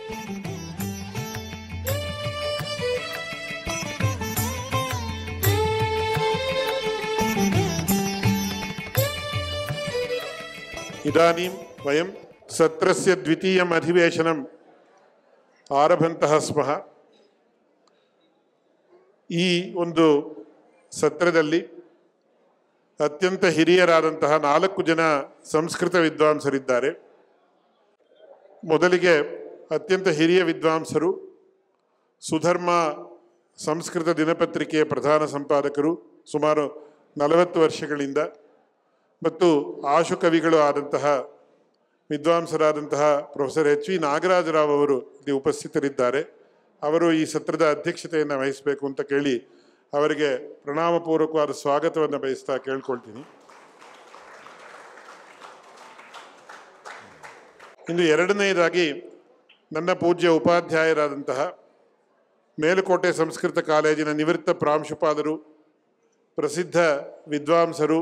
इदानीं वयं सत्रस्य द्वितीयम् अधिवेशनम् आरभन्तः स्मः। ಈ ಒಂದು ಸತ್ರದಲ್ಲಿ ಅತ್ಯಂತ ಹಿರಿಯರಾದಂತಹ 4 ಜನ ಸಂಸ್ಕೃತ ವಿದ್ವಾಂಸರಿದ್ದಾರೆ. ಮೊದಲಿಗೆ ಅತ್ಯಂತ ಹಿರಿಯ ವಿದ್ವಾಂಸರು, ಸುಧರ್ಮ ಸಂಸ್ಕೃತ ದಿನಪತ್ರಿಕೆಯ ಪ್ರಧಾನ ಸಂಪಾದಕರು ಸುಮಾರು 40 ವರ್ಷಗಳಿಂದ, ಮತ್ತು ಆಶುಕವಿಗಳು ಆದಂತಹ ವಿದ್ವಾಂಸರಾದಂತಹ ಪ್ರೊಫೆಸರ್ ಎಚ್ ವಿ ನಾಗರಾಜರಾವ್ ಅವರು ಇಲ್ಲಿ ಉಪಸ್ಥಿತರಿದ್ದಾರೆ. ಅವರು ಈ ಸತ್ರದ ಅಧ್ಯಕ್ಷತೆಯನ್ನು ವಹಿಸಬೇಕು ಅಂತ ಕೇಳಿ ಅವರಿಗೆ ಪ್ರಣಾಮಪೂರ್ವಕವಾದ ಸ್ವಾಗತವನ್ನು ಬಯಸ್ತಾ ಕೇಳ್ಕೊಳ್ತೀನಿ. ಇನ್ನು ಎರಡನೆಯದಾಗಿ ನನ್ನ ಪೂಜ್ಯ ಉಪಾಧ್ಯಾಯರಾದಂತಹ ಮೇಲುಕೋಟೆ ಸಂಸ್ಕೃತ ಕಾಲೇಜಿನ ನಿವೃತ್ತ ಪ್ರಾಂಶುಪಾಲರು, ಪ್ರಸಿದ್ಧ ವಿದ್ವಾಂಸರು,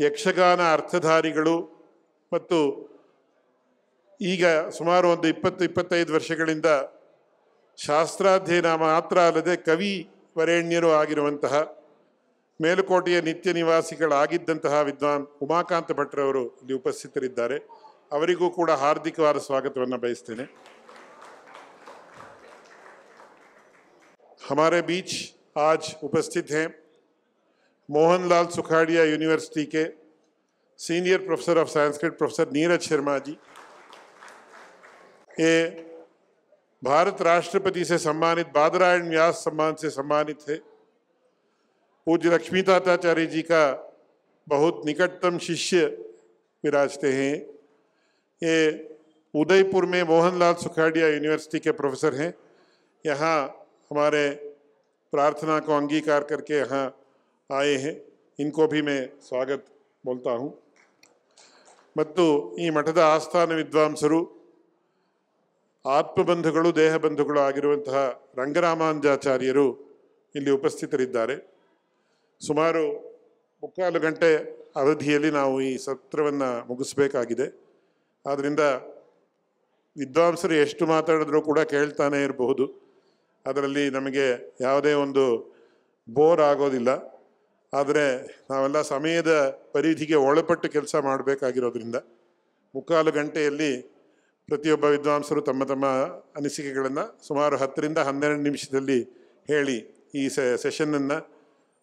ಯಕ್ಷಗಾನ ಅರ್ಥಧಾರಿಗಳು, ಮತ್ತು ಈಗ ಸುಮಾರು ಒಂದು 20-25 ವರ್ಷಗಳಿಂದ ಶಾಸ್ತ್ರಾಧ್ಯಯನ ಮಾತ್ರ ಅಲ್ಲದೆ ಕವಿ ವರೇಣ್ಯರು ಆಗಿರುವಂತಹ ಮೇಲುಕೋಟೆಯ ನಿತ್ಯ ನಿವಾಸಿಗಳಾಗಿದ್ದಂತಹ ವಿದ್ವಾನ್ ಉಮಾಕಾಂತ ಭಟ್ರವರು ಇಲ್ಲಿ ಉಪಸ್ಥಿತರಿದ್ದಾರೆ. ಅವರಿಗೂ ಕೂಡ ಹಾರ್ದಿಕವಾದ ಸ್ವಾಗತವನ್ನು ಬಯಸ್ತೇನೆ. हमारे बीच आज उपस्थित हैं मोहनलाल सुखाड़िया यूनिवर्सिटी के senior professor of Sanskrit professor Neeraj Sharma ji. ये भारत राष्ट्रपति से सम्मानित बादरायण व्यास सम्मान से सम्मानित है। पूज्य लक्ष्मीताताचार्य जी का बहुत निकटतम शिष्य विराजते हैं। ये उदयपुर में मोहनलाल सुखाड़िया यूनिवर्सिटी के प्रोफेसर हैं। यहाँ हमारे प्रार्थना को अंगीकार करके यहाँ आए हैं। इनको भी मैं स्वागत बोलता हूँ. ಮತ್ತು ಈ ಮಠದ ಆಸ್ಥಾನ ವಿದ್ವಾಂಸರು, ಆತ್ಮಬಂಧುಗಳು, ದೇಹಬಂಧುಗಳು ಆಗಿರುವಂತಹ ರಂಗರಾಮಾನುಜಾಚಾರ್ಯರು ಇಲ್ಲಿ ಉಪಸ್ಥಿತರಿದ್ದಾರೆ. ಸುಮಾರು 3/4 ಗಂಟೆ ಅವಧಿಯಲ್ಲಿ ನಾವು ಈ ಸತ್ರವನ್ನು ಮುಗಿಸ್ಬೇಕಾಗಿದೆ. ಆದ್ದರಿಂದ ವಿದ್ವಾಂಸರು ಎಷ್ಟು ಮಾತಾಡಿದ್ರೂ ಕೂಡ ಕೇಳ್ತಾನೆ ಇರಬಹುದು. ಅದರಲ್ಲಿ ನಮಗೆ ಯಾವುದೇ ಒಂದು ಬೋರ್ ಆಗೋದಿಲ್ಲ. ಆದರೆ ನಾವೆಲ್ಲ ಸಮಯದ ಪರಿಧಿಗೆ ಒಳಪಟ್ಟು ಕೆಲಸ ಮಾಡಬೇಕಾಗಿರೋದ್ರಿಂದ 3/4 ಗಂಟೆಯಲ್ಲಿ ಪ್ರತಿಯೊಬ್ಬ ವಿದ್ವಾಂಸರು ತಮ್ಮ ತಮ್ಮ ಅನಿಸಿಕೆಗಳನ್ನು ಸುಮಾರು 10-12 ನಿಮಿಷದಲ್ಲಿ ಹೇಳಿ ಈ ಸೆಷನ್ನನ್ನು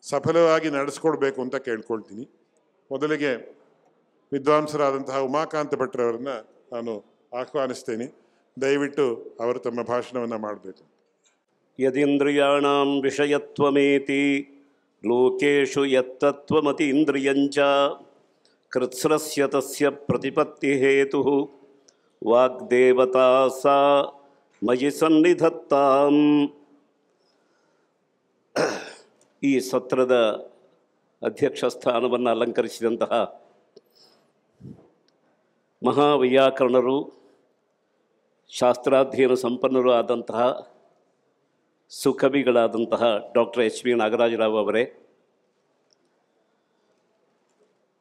ಸಫಲವಾಗಿ ನಡೆಸ್ಕೊಡ್ಬೇಕು ಅಂತ ಕೇಳ್ಕೊಳ್ತೀನಿ. ಮೊದಲಿಗೆ ವಿದ್ವಾಂಸರಾದಂತಹ ಉಮಾಕಾಂತ ಭಟ್ರವರನ್ನು ನಾನು ಆಹ್ವಾನಿಸ್ತೇನೆ. ದಯವಿಟ್ಟು ಅವರು ತಮ್ಮ ಭಾಷಣವನ್ನು ಮಾಡಬೇಕು. ಯದಿಂದ್ರಿಯಾಣಾಂ ವಿಷಯತ್ವಮೇತಿ ಲೋಕೇಶು ಯತ್ತತ್ವಮತಿ ಇಂದ್ರಿಯಂಚ ಕೃತ್ಸ್ರಸ್ಯ ತಸ್ಯ ಪ್ರತಿಪತ್ತಿ ಹೇತು ವಾಗ್ದೇವತಾ ಸಾ ಮಯಿ ಸನ್ನಿಧತ್ತಾಂ. ಈ ಸತ್ರದ ಅಧ್ಯಕ್ಷ ಸ್ಥಾನವನ್ನು ಅಲಂಕರಿಸಿದಂತಹ ಮಹಾವೈಯಾಕರಣರು, ಶಾಸ್ತ್ರಾಧ್ಯಯನ ಸಂಪನ್ನರು ಆದಂತಹ ಸುಕವಿಗಳಾದಂತಹ ಡಾಕ್ಟರ್ ಎಚ್ ವಿ ನಾಗರಾಜರಾವ್ ಅವರೇ,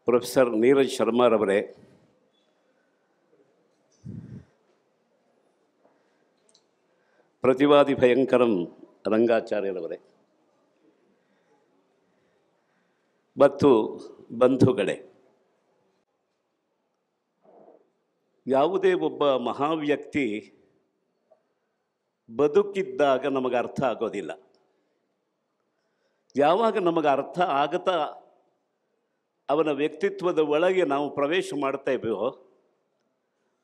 ಪ್ರೊಫೆಸರ್ ನೀರಜ್ ಶರ್ಮಾರವರೇ, ಪ್ರತಿವಾದಿ ಭಯಂಕರಂ ರಂಗಾಚಾರ್ಯರವರೇ ಮತ್ತು ಬಂಧುಗಳೇ, ಯಾವುದೇ ಒಬ್ಬ ಮಹಾವ್ಯಕ್ತಿ ಬದುಕಿದ್ದಾಗ ನಮಗೆ ಅರ್ಥ ಆಗೋದಿಲ್ಲ. ಯಾವಾಗ ನಮಗೆ ಅರ್ಥ ಆಗುತ್ತಾ ಅವನ ವ್ಯಕ್ತಿತ್ವದ ಒಳಗೆ ನಾವು ಪ್ರವೇಶ ಮಾಡ್ತೇವೆಯೋ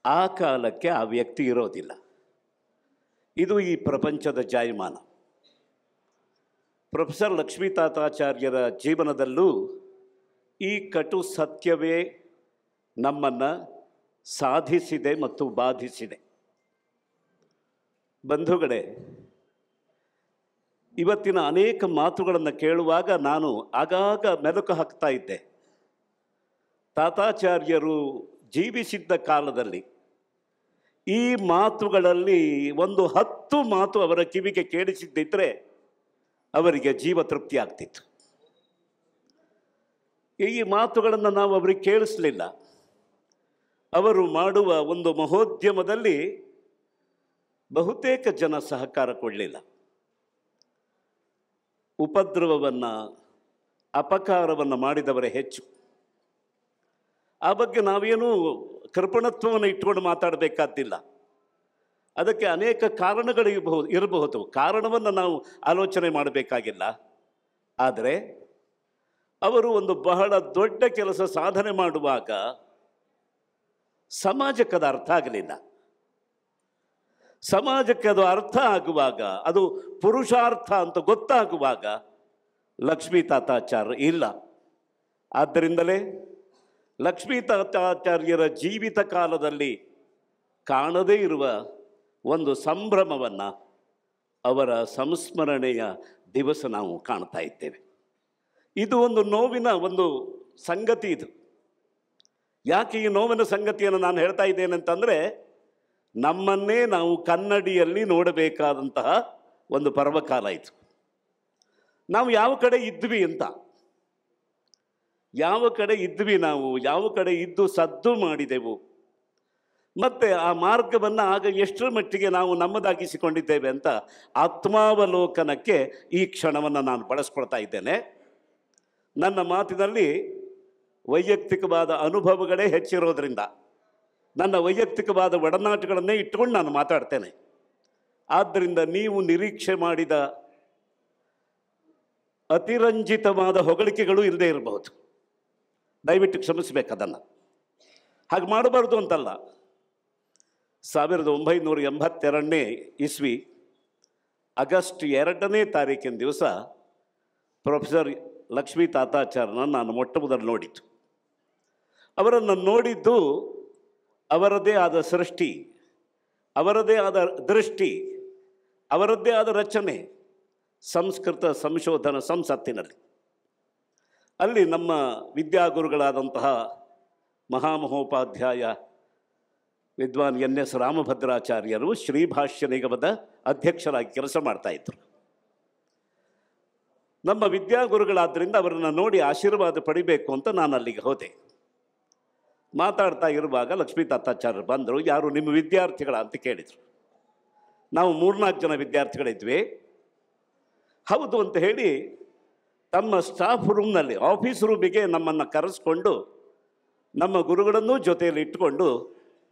ಆ ಕಾಲಕ್ಕೆ ಆ ವ್ಯಕ್ತಿ ಇರೋದಿಲ್ಲ. ಇದು ಈ ಪ್ರಪಂಚದ ಜಾಯಮಾನ. ಪ್ರೊಫೆಸರ್ ಲಕ್ಷ್ಮೀತಾತಾಚಾರ್ಯರ ಜೀವನದಲ್ಲೂ ಈ ಕಟು ಸತ್ಯವೇ ನಮ್ಮನ್ನು ಸಾಧಿಸಿದೆ ಮತ್ತು ಬಾಧಿಸಿದೆ. ಬಂಧುಗಳೇ, ಇವತ್ತಿನ ಅನೇಕ ಮಾತುಗಳನ್ನು ಕೇಳುವಾಗ ನಾನು ಆಗಾಗ ಮೆಲುಕು ಹಾಕ್ತಾ ಇದ್ದೆ. ತಾತಾಚಾರ್ಯರು ಜೀವಿಸಿದ್ದ ಕಾಲದಲ್ಲಿ ಈ ಮಾತುಗಳಲ್ಲಿ ಒಂದು 10 ಮಾತು ಅವರ ಕಿವಿಗೆ ಕೇಳಿಸಿದ್ದಿದ್ರೆ ಅವರಿಗೆ ಜೀವ ತೃಪ್ತಿ ಆಗ್ತಿತ್ತು. ಈ ಮಾತುಗಳನ್ನು ನಾವು ಅವರಿಗೆ ಕೇಳಿಸಲಿಲ್ಲ. ಅವರು ಮಾಡುವ ಒಂದು ಮಹೋದ್ಯಮದಲ್ಲಿ ಬಹುತೇಕ ಜನ ಸಹಕಾರ ಕೊಡಲಿಲ್ಲ. ಉಪದ್ರವವನ್ನು, ಅಪಕಾರವನ್ನು ಮಾಡಿದವರೇ ಹೆಚ್ಚು. ಆ ಬಗ್ಗೆ ನಾವೇನೂ ಕೃಪಣತ್ವವನ್ನು ಇಟ್ಕೊಂಡು ಮಾತಾಡಬೇಕಾದ್ದಿಲ್ಲ. ಅದಕ್ಕೆ ಅನೇಕ ಇರಬಹುದು. ಕಾರಣವನ್ನು ನಾವು ಆಲೋಚನೆ ಮಾಡಬೇಕಾಗಿಲ್ಲ. ಆದರೆ ಅವರು ಒಂದು ಬಹಳ ದೊಡ್ಡ ಕೆಲಸ ಸಾಧನೆ ಮಾಡುವಾಗ ಸಮಾಜಕ್ಕೆ ಅದು ಅರ್ಥ ಆಗಲಿಲ್ಲ. ಸಮಾಜಕ್ಕೆ ಅದು ಅರ್ಥ ಆಗುವಾಗ, ಅದು ಪುರುಷಾರ್ಥ ಅಂತ ಗೊತ್ತಾಗುವಾಗ ಲಕ್ಷ್ಮೀ ತಾತಾಚಾರ್ಯ ಇಲ್ಲ. ಆದ್ದರಿಂದಲೇ ಲಕ್ಷ್ಮೀ ತಾತಾಚಾರ್ಯರ ಜೀವಿತ ಕಾಲದಲ್ಲಿ ಕಾಣದೇ ಇರುವ ಒಂದು ಸಂಭ್ರಮವನ್ನು, ಅವರ ಸಂಸ್ಮರಣೆಯ ದಿವಸ ನಾವು ಕಾಣ್ತಾ ಇದ್ದೇವೆ. ಇದು ಒಂದು ನೋವಿನ ಒಂದು ಸಂಗತಿ. ಇದು ಯಾಕೆ ಈ ನೋವಿನ ಸಂಗತಿಯನ್ನು ನಾನು ಹೇಳ್ತಾ ಇದ್ದೇನೆ ಅಂತಂದರೆ, ನಮ್ಮನ್ನೇ ನಾವು ಕನ್ನಡಿಯಲ್ಲಿ ನೋಡಬೇಕಾದಂತಹ ಒಂದು ಪರ್ವಕಾಲ ಇದು. ನಾವು ಯಾವ ಕಡೆ ಇದ್ವಿ ಅಂತ, ಯಾವ ಕಡೆ ಇದ್ವಿ, ನಾವು ಯಾವ ಕಡೆ ಇದ್ದು ಸದ್ದು ಮಾಡಿದೆವು, ಮತ್ತು ಆ ಮಾರ್ಗವನ್ನು ಆಗ ಎಷ್ಟರ ಮಟ್ಟಿಗೆ ನಾವು ನಮ್ಮದಾಗಿಸಿಕೊಂಡಿದ್ದೇವೆ ಅಂತ ಆತ್ಮಾವಲೋಕನಕ್ಕೆ ಈ ಕ್ಷಣವನ್ನು ನಾನು ಬಳಸ್ಕೊಳ್ತಾ ಇದ್ದೇನೆ. ನನ್ನ ಮಾತಿನಲ್ಲಿ ವೈಯಕ್ತಿಕವಾದ ಅನುಭವಗಳೇ ಹೆಚ್ಚಿರೋದ್ರಿಂದ ನನ್ನ ವೈಯಕ್ತಿಕವಾದ ಒಡನಾಟಗಳನ್ನೇ ಇಟ್ಕೊಂಡು ನಾನು ಮಾತಾಡ್ತೇನೆ. ಆದ್ದರಿಂದ ನೀವು ನಿರೀಕ್ಷೆ ಮಾಡಿದ ಅತಿರಂಜಿತವಾದ ಹೊಗಳಿಕೆಗಳು ಇಲ್ಲದೆ ಇರಬಹುದು. ದಯವಿಟ್ಟು ಕ್ಷಮಿಸಬೇಕು ಅದನ್ನು. ಹಾಗೆ ಮಾಡಬಾರ್ದು ಅಂತಲ್ಲ. 1982 ಇಸ್ವಿ ಆಗಸ್ಟ್ 2ನೇ ತಾರೀಕಿನ ದಿವಸ ಪ್ರೊಫೆಸರ್ ಲಕ್ಷ್ಮೀ ತಾತಾಚಾರ್ಯನ ನಾನು ಮೊಟ್ಟ ಮೊದಲು ನೋಡಿದ್ದು. ಅವರನ್ನು ನೋಡಿದ್ದು ಅವರದೇ ಆದ ಸೃಷ್ಟಿ, ಅವರದೇ ಆದ ದೃಷ್ಟಿ, ಅವರದ್ದೇ ಆದ ರಚನೆ, ಸಂಸ್ಕೃತ ಸಂಶೋಧನಾ ಸಂಸತ್ತಿನಲ್ಲಿ. ಅಲ್ಲಿ ನಮ್ಮ ವಿದ್ಯಾಗುರುಗಳಾದಂತಹ ಮಹಾಮಹೋಪಾಧ್ಯಾಯ ವಿದ್ವಾನ್ NS ರಾಮಭದ್ರಾಚಾರ್ಯರು ಶ್ರೀಭಾಷ್ಯ ನಿಗಮದ ಅಧ್ಯಕ್ಷರಾಗಿ ಕೆಲಸ ಮಾಡ್ತಾಯಿದ್ರು. ನಮ್ಮ ವಿದ್ಯಾಗುರುಗಳಾದ್ದರಿಂದ ಅವರನ್ನು ನೋಡಿ ಆಶೀರ್ವಾದ ಪಡಿಬೇಕು ಅಂತ ನಾನು ಅಲ್ಲಿಗೆ ಹೋದೆ. ಮಾತಾಡ್ತಾ ಇರುವಾಗ ಲಕ್ಷ್ಮೀ ತಾತಾಚಾರ್ಯರು ಬಂದರು. ಯಾರು ನಿಮ್ಮ ವಿದ್ಯಾರ್ಥಿಗಳ ಅಂತ ಕೇಳಿದರು. ನಾವು 3-4 ಜನ ವಿದ್ಯಾರ್ಥಿಗಳಿದ್ವಿ. ಹೌದು ಅಂತ ಹೇಳಿ ತಮ್ಮ ಸ್ಟಾಫ್ ರೂಮ್ನಲ್ಲಿ, ಆಫೀಸ್ ರೂಮಿಗೆ ನಮ್ಮನ್ನು ಕರೆಸ್ಕೊಂಡು ನಮ್ಮ ಗುರುಗಳನ್ನೂ ಜೊತೆಯಲ್ಲಿ ಇಟ್ಟುಕೊಂಡು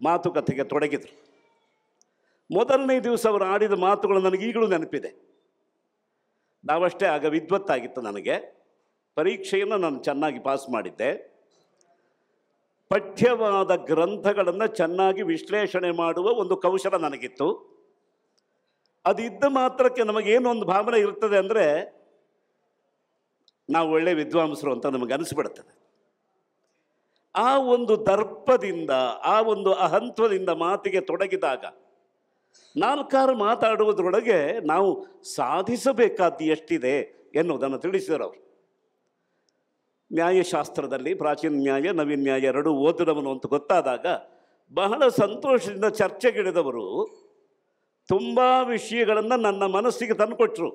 ಮಾತುಕತೆಗೆ ತೊಡಗಿದರು. ಮೊದಲನೇ ದಿವಸ ಅವರು ಆಡಿದ ಮಾತುಗಳು ನನಗೆ ಈಗಲೂ ನೆನಪಿದೆ. ನಾವಷ್ಟೇ ಆಗ ವಿದ್ವತ್ತಾಗಿತ್ತು ನನಗೆ. ಪರೀಕ್ಷೆಯನ್ನು ನಾನು ಚೆನ್ನಾಗಿ ಪಾಸ್ ಮಾಡಿದ್ದೆ. ಪಠ್ಯವಾದ ಗ್ರಂಥಗಳನ್ನು ಚೆನ್ನಾಗಿ ವಿಶ್ಲೇಷಣೆ ಮಾಡುವ ಒಂದು ಕೌಶಲ ನನಗಿತ್ತು. ಅದಿದ್ದ ಮಾತ್ರಕ್ಕೆ ನಮಗೇನೊಂದು ಭಾವನೆ ಇರ್ತದೆ ಅಂದರೆ, ನಾವು ಒಳ್ಳೆ ವಿದ್ವಾಂಸರು ಅಂತ ನಮಗೆ ಅನಿಸ್ಬಿಡ್ತದೆ. ಆ ಒಂದು ದರ್ಪದಿಂದ, ಆ ಒಂದು ಅಹಂತ್ವದಿಂದ ಮಾತಿಗೆ ತೊಡಗಿದಾಗ 4 ಮಾತಾಡುವುದರೊಳಗೆ ನಾವು ಸಾಧಿಸಬೇಕಾದ್ದು ಎಷ್ಟಿದೆ ಎನ್ನುವುದನ್ನು ತಿಳಿಸಿದರು ಅವರು. ನ್ಯಾಯಶಾಸ್ತ್ರದಲ್ಲಿ ಪ್ರಾಚೀನ ನ್ಯಾಯ, ನವೀನ ನ್ಯಾಯ ಎರಡೂ ಓದಿದವನು ಅಂತ ಗೊತ್ತಾದಾಗ ಬಹಳ ಸಂತೋಷದಿಂದ ಚರ್ಚೆಗಿಳಿದವರು ತುಂಬ ವಿಷಯಗಳನ್ನು ನನ್ನ ಮನಸ್ಸಿಗೆ ತಂದುಕೊಟ್ರು.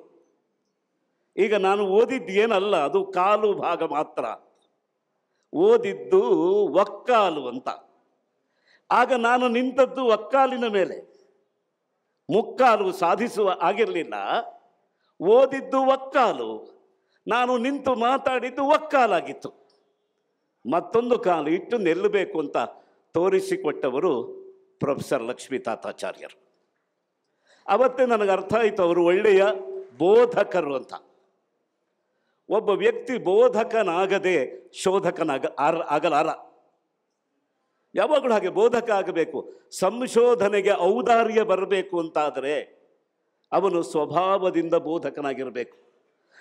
ಈಗ ನಾನು ಓದಿದ್ದು ಏನಲ್ಲ, ಅದು ಕಾಲು ಭಾಗ ಮಾತ್ರ. ಓದಿದ್ದು ಒಕ್ಕಾಲು ಅಂತ. ಆಗ ನಾನು ನಿಂತದ್ದು ಒಕ್ಕಾಲಿನ ಮೇಲೆ, ಮುಕ್ಕಾಲು ಸಾಧಿಸುವ ಆಗಿರಲಿಲ್ಲ. ಓದಿದ್ದು ಒಕ್ಕಾಲು, ನಾನು ನಿಂತು ಮಾತಾಡಿದ್ದು ಒಕ್ಕಾಲಾಗಿತ್ತು. ಮತ್ತೊಂದು ಕಾಲು ಇಟ್ಟು ನಿಲ್ಲಬೇಕು ಅಂತ ತೋರಿಸಿಕೊಟ್ಟವರು ಪ್ರೊಫೆಸರ್ ಲಕ್ಷ್ಮೀ ತಾತಾಚಾರ್ಯರು. ಅವತ್ತೇ ನನಗೆ ಅರ್ಥ ಆಯಿತು ಅವರು ಒಳ್ಳೆಯ ಬೋಧಕರು ಅಂತ. ಒಬ್ಬ ವ್ಯಕ್ತಿ ಬೋಧಕನಾಗದೆ ಆಗಲಾರ. ಯಾವಾಗಲೂ ಹಾಗೆ ಬೋಧಕ ಆಗಬೇಕು. ಸಂಶೋಧನೆಗೆ ಔದಾರ್ಯ ಬರಬೇಕು ಅಂತಾದರೆ ಅವನು ಸ್ವಭಾವದಿಂದ ಬೋಧಕನಾಗಿರಬೇಕು.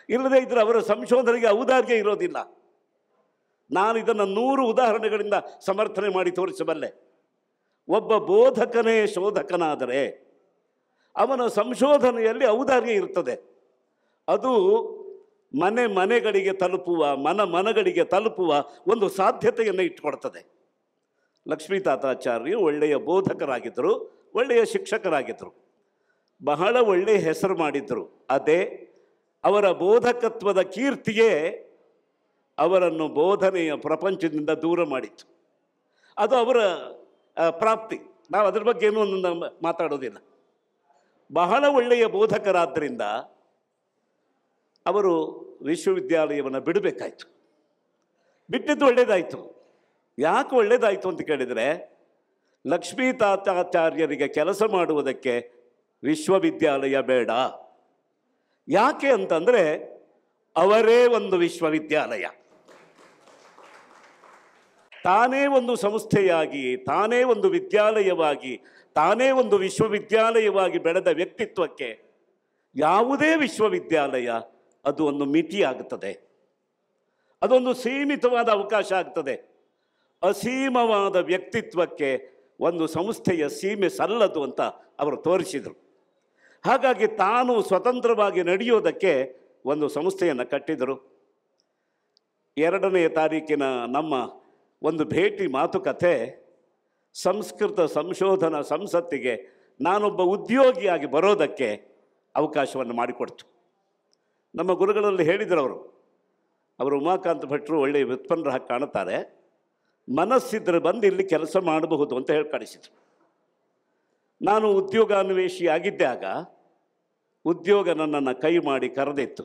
ಇಲ್ಲದೇ ಇದ್ದರೆ ಅವರ ಸಂಶೋಧನೆಗೆ ಔದಾರ್ಯ ಇರೋದಿಲ್ಲ. ನಾನು ಇದನ್ನು 100 ಉದಾಹರಣೆಗಳಿಂದ ಸಮರ್ಥನೆ ಮಾಡಿ ತೋರಿಸಬಲ್ಲೆ. ಒಬ್ಬ ಬೋಧಕನೇ ಶೋಧಕನಾದರೆ ಅವನ ಸಂಶೋಧನೆಯಲ್ಲಿ ಔದಾರ್ಯ ಇರ್ತದೆ. ಅದು ಮನೆಗಳಿಗೆ ತಲುಪುವ, ಮನಗಳಿಗೆ ತಲುಪುವ ಒಂದು ಸಾಧ್ಯತೆಯನ್ನು ಇಟ್ಟುಕೊಡ್ತದೆ. ಲಕ್ಷ್ಮೀ ತಾತಾಚಾರ್ಯರು ಒಳ್ಳೆಯ ಬೋಧಕರಾಗಿದ್ದರು, ಒಳ್ಳೆಯ ಶಿಕ್ಷಕರಾಗಿದ್ದರು, ಬಹಳ ಒಳ್ಳೆಯ ಹೆಸರು ಮಾಡಿದರು. ಅದೇ ಅವರ ಬೋಧಕತ್ವದ ಕೀರ್ತಿಯೇ ಅವರನ್ನು ಬೋಧನೆಯ ಪ್ರಪಂಚದಿಂದ ದೂರ ಮಾಡಿತ್ತು. ಅದು ಅವರ ಪ್ರಾಪ್ತಿ. ನಾವು ಅದ್ರ ಬಗ್ಗೆ ಏನೂ ಮಾತಾಡೋದಿಲ್ಲ. ಬಹಳ ಒಳ್ಳೆಯ ಬೋಧಕರಾದ್ದರಿಂದ ಅವರು ವಿಶ್ವವಿದ್ಯಾಲಯವನ್ನು ಬಿಡಬೇಕಾಯಿತು. ಬಿಟ್ಟಿದ್ದು ಒಳ್ಳೆಯದಾಯಿತು. ಯಾಕೆ ಒಳ್ಳೆಯದಾಯಿತು ಅಂತ ಕೇಳಿದರೆ, ಲಕ್ಷ್ಮೀ ತಾತಾಚಾರ್ಯರಿಗೆ ಕೆಲಸ ಮಾಡುವುದಕ್ಕೆ ವಿಶ್ವವಿದ್ಯಾಲಯ ಬೇಡ. ಯಾಕೆ ಅಂತಂದರೆ ಅವರೇ ಒಂದು ವಿಶ್ವವಿದ್ಯಾಲಯ, ತಾನೇ ಒಂದು ಸಂಸ್ಥೆಯಾಗಿ, ತಾನೇ ಒಂದು ವಿದ್ಯಾಲಯವಾಗಿ, ತಾನೇ ಒಂದು ವಿಶ್ವವಿದ್ಯಾಲಯವಾಗಿ ಬೆಳೆದ ವ್ಯಕ್ತಿತ್ವಕ್ಕೆ ಯಾವುದೇ ವಿಶ್ವವಿದ್ಯಾಲಯ ಅದು ಒಂದು ಮಿತಿಯಾಗುತ್ತದೆ, ಅದೊಂದು ಸೀಮಿತವಾದ ಅವಕಾಶ ಆಗ್ತದೆ. ಅಸೀಮವಾದ ವ್ಯಕ್ತಿತ್ವಕ್ಕೆ ಒಂದು ಸಂಸ್ಥೆಯ ಸೀಮೆ ಸಲ್ಲದು ಅಂತ ಅವರು ತೋರಿಸಿದರು. ಹಾಗಾಗಿ ತಾನು ಸ್ವತಂತ್ರವಾಗಿ ನಡೆಯೋದಕ್ಕೆ ಒಂದು ಸಂಸ್ಥೆಯನ್ನು ಕಟ್ಟಿದರು. 2ನೇ ತಾರೀಕಿನ ನಮ್ಮ ಒಂದು ಭೇಟಿ ಮಾತುಕತೆ ಸಂಸ್ಕೃತ ಸಂಶೋಧನಾ ಸಂಸತ್ತಿಗೆ ನಾನೊಬ್ಬ ಉದ್ಯೋಗಿಯಾಗಿ ಬರೋದಕ್ಕೆ ಅವಕಾಶವನ್ನು ಮಾಡಿಕೊಡ್ತು. ನಮ್ಮ ಗುರುಗಳಲ್ಲಿ ಹೇಳಿದರು ಅವರು ಉಮಾಕಾಂತ ಭಟ್ರು ಒಳ್ಳೆಯ ವ್ಯುತ್ಪನ್ನರಾಗಿ ಕಾಣುತ್ತಾರೆ, ಮನಸ್ಸಿದ್ರೆ ಬಂದು ಇಲ್ಲಿ ಕೆಲಸ ಮಾಡಬಹುದು ಅಂತ ಹೇಳಿ ಕಳಿಸಿದರು. ನಾನು ಉದ್ಯೋಗಾನ್ವೇಷಿಯಾಗಿದ್ದಾಗ ಉದ್ಯೋಗ ನನ್ನನ್ನು ಕೈ ಮಾಡಿ ಕರೆದಿತ್ತು.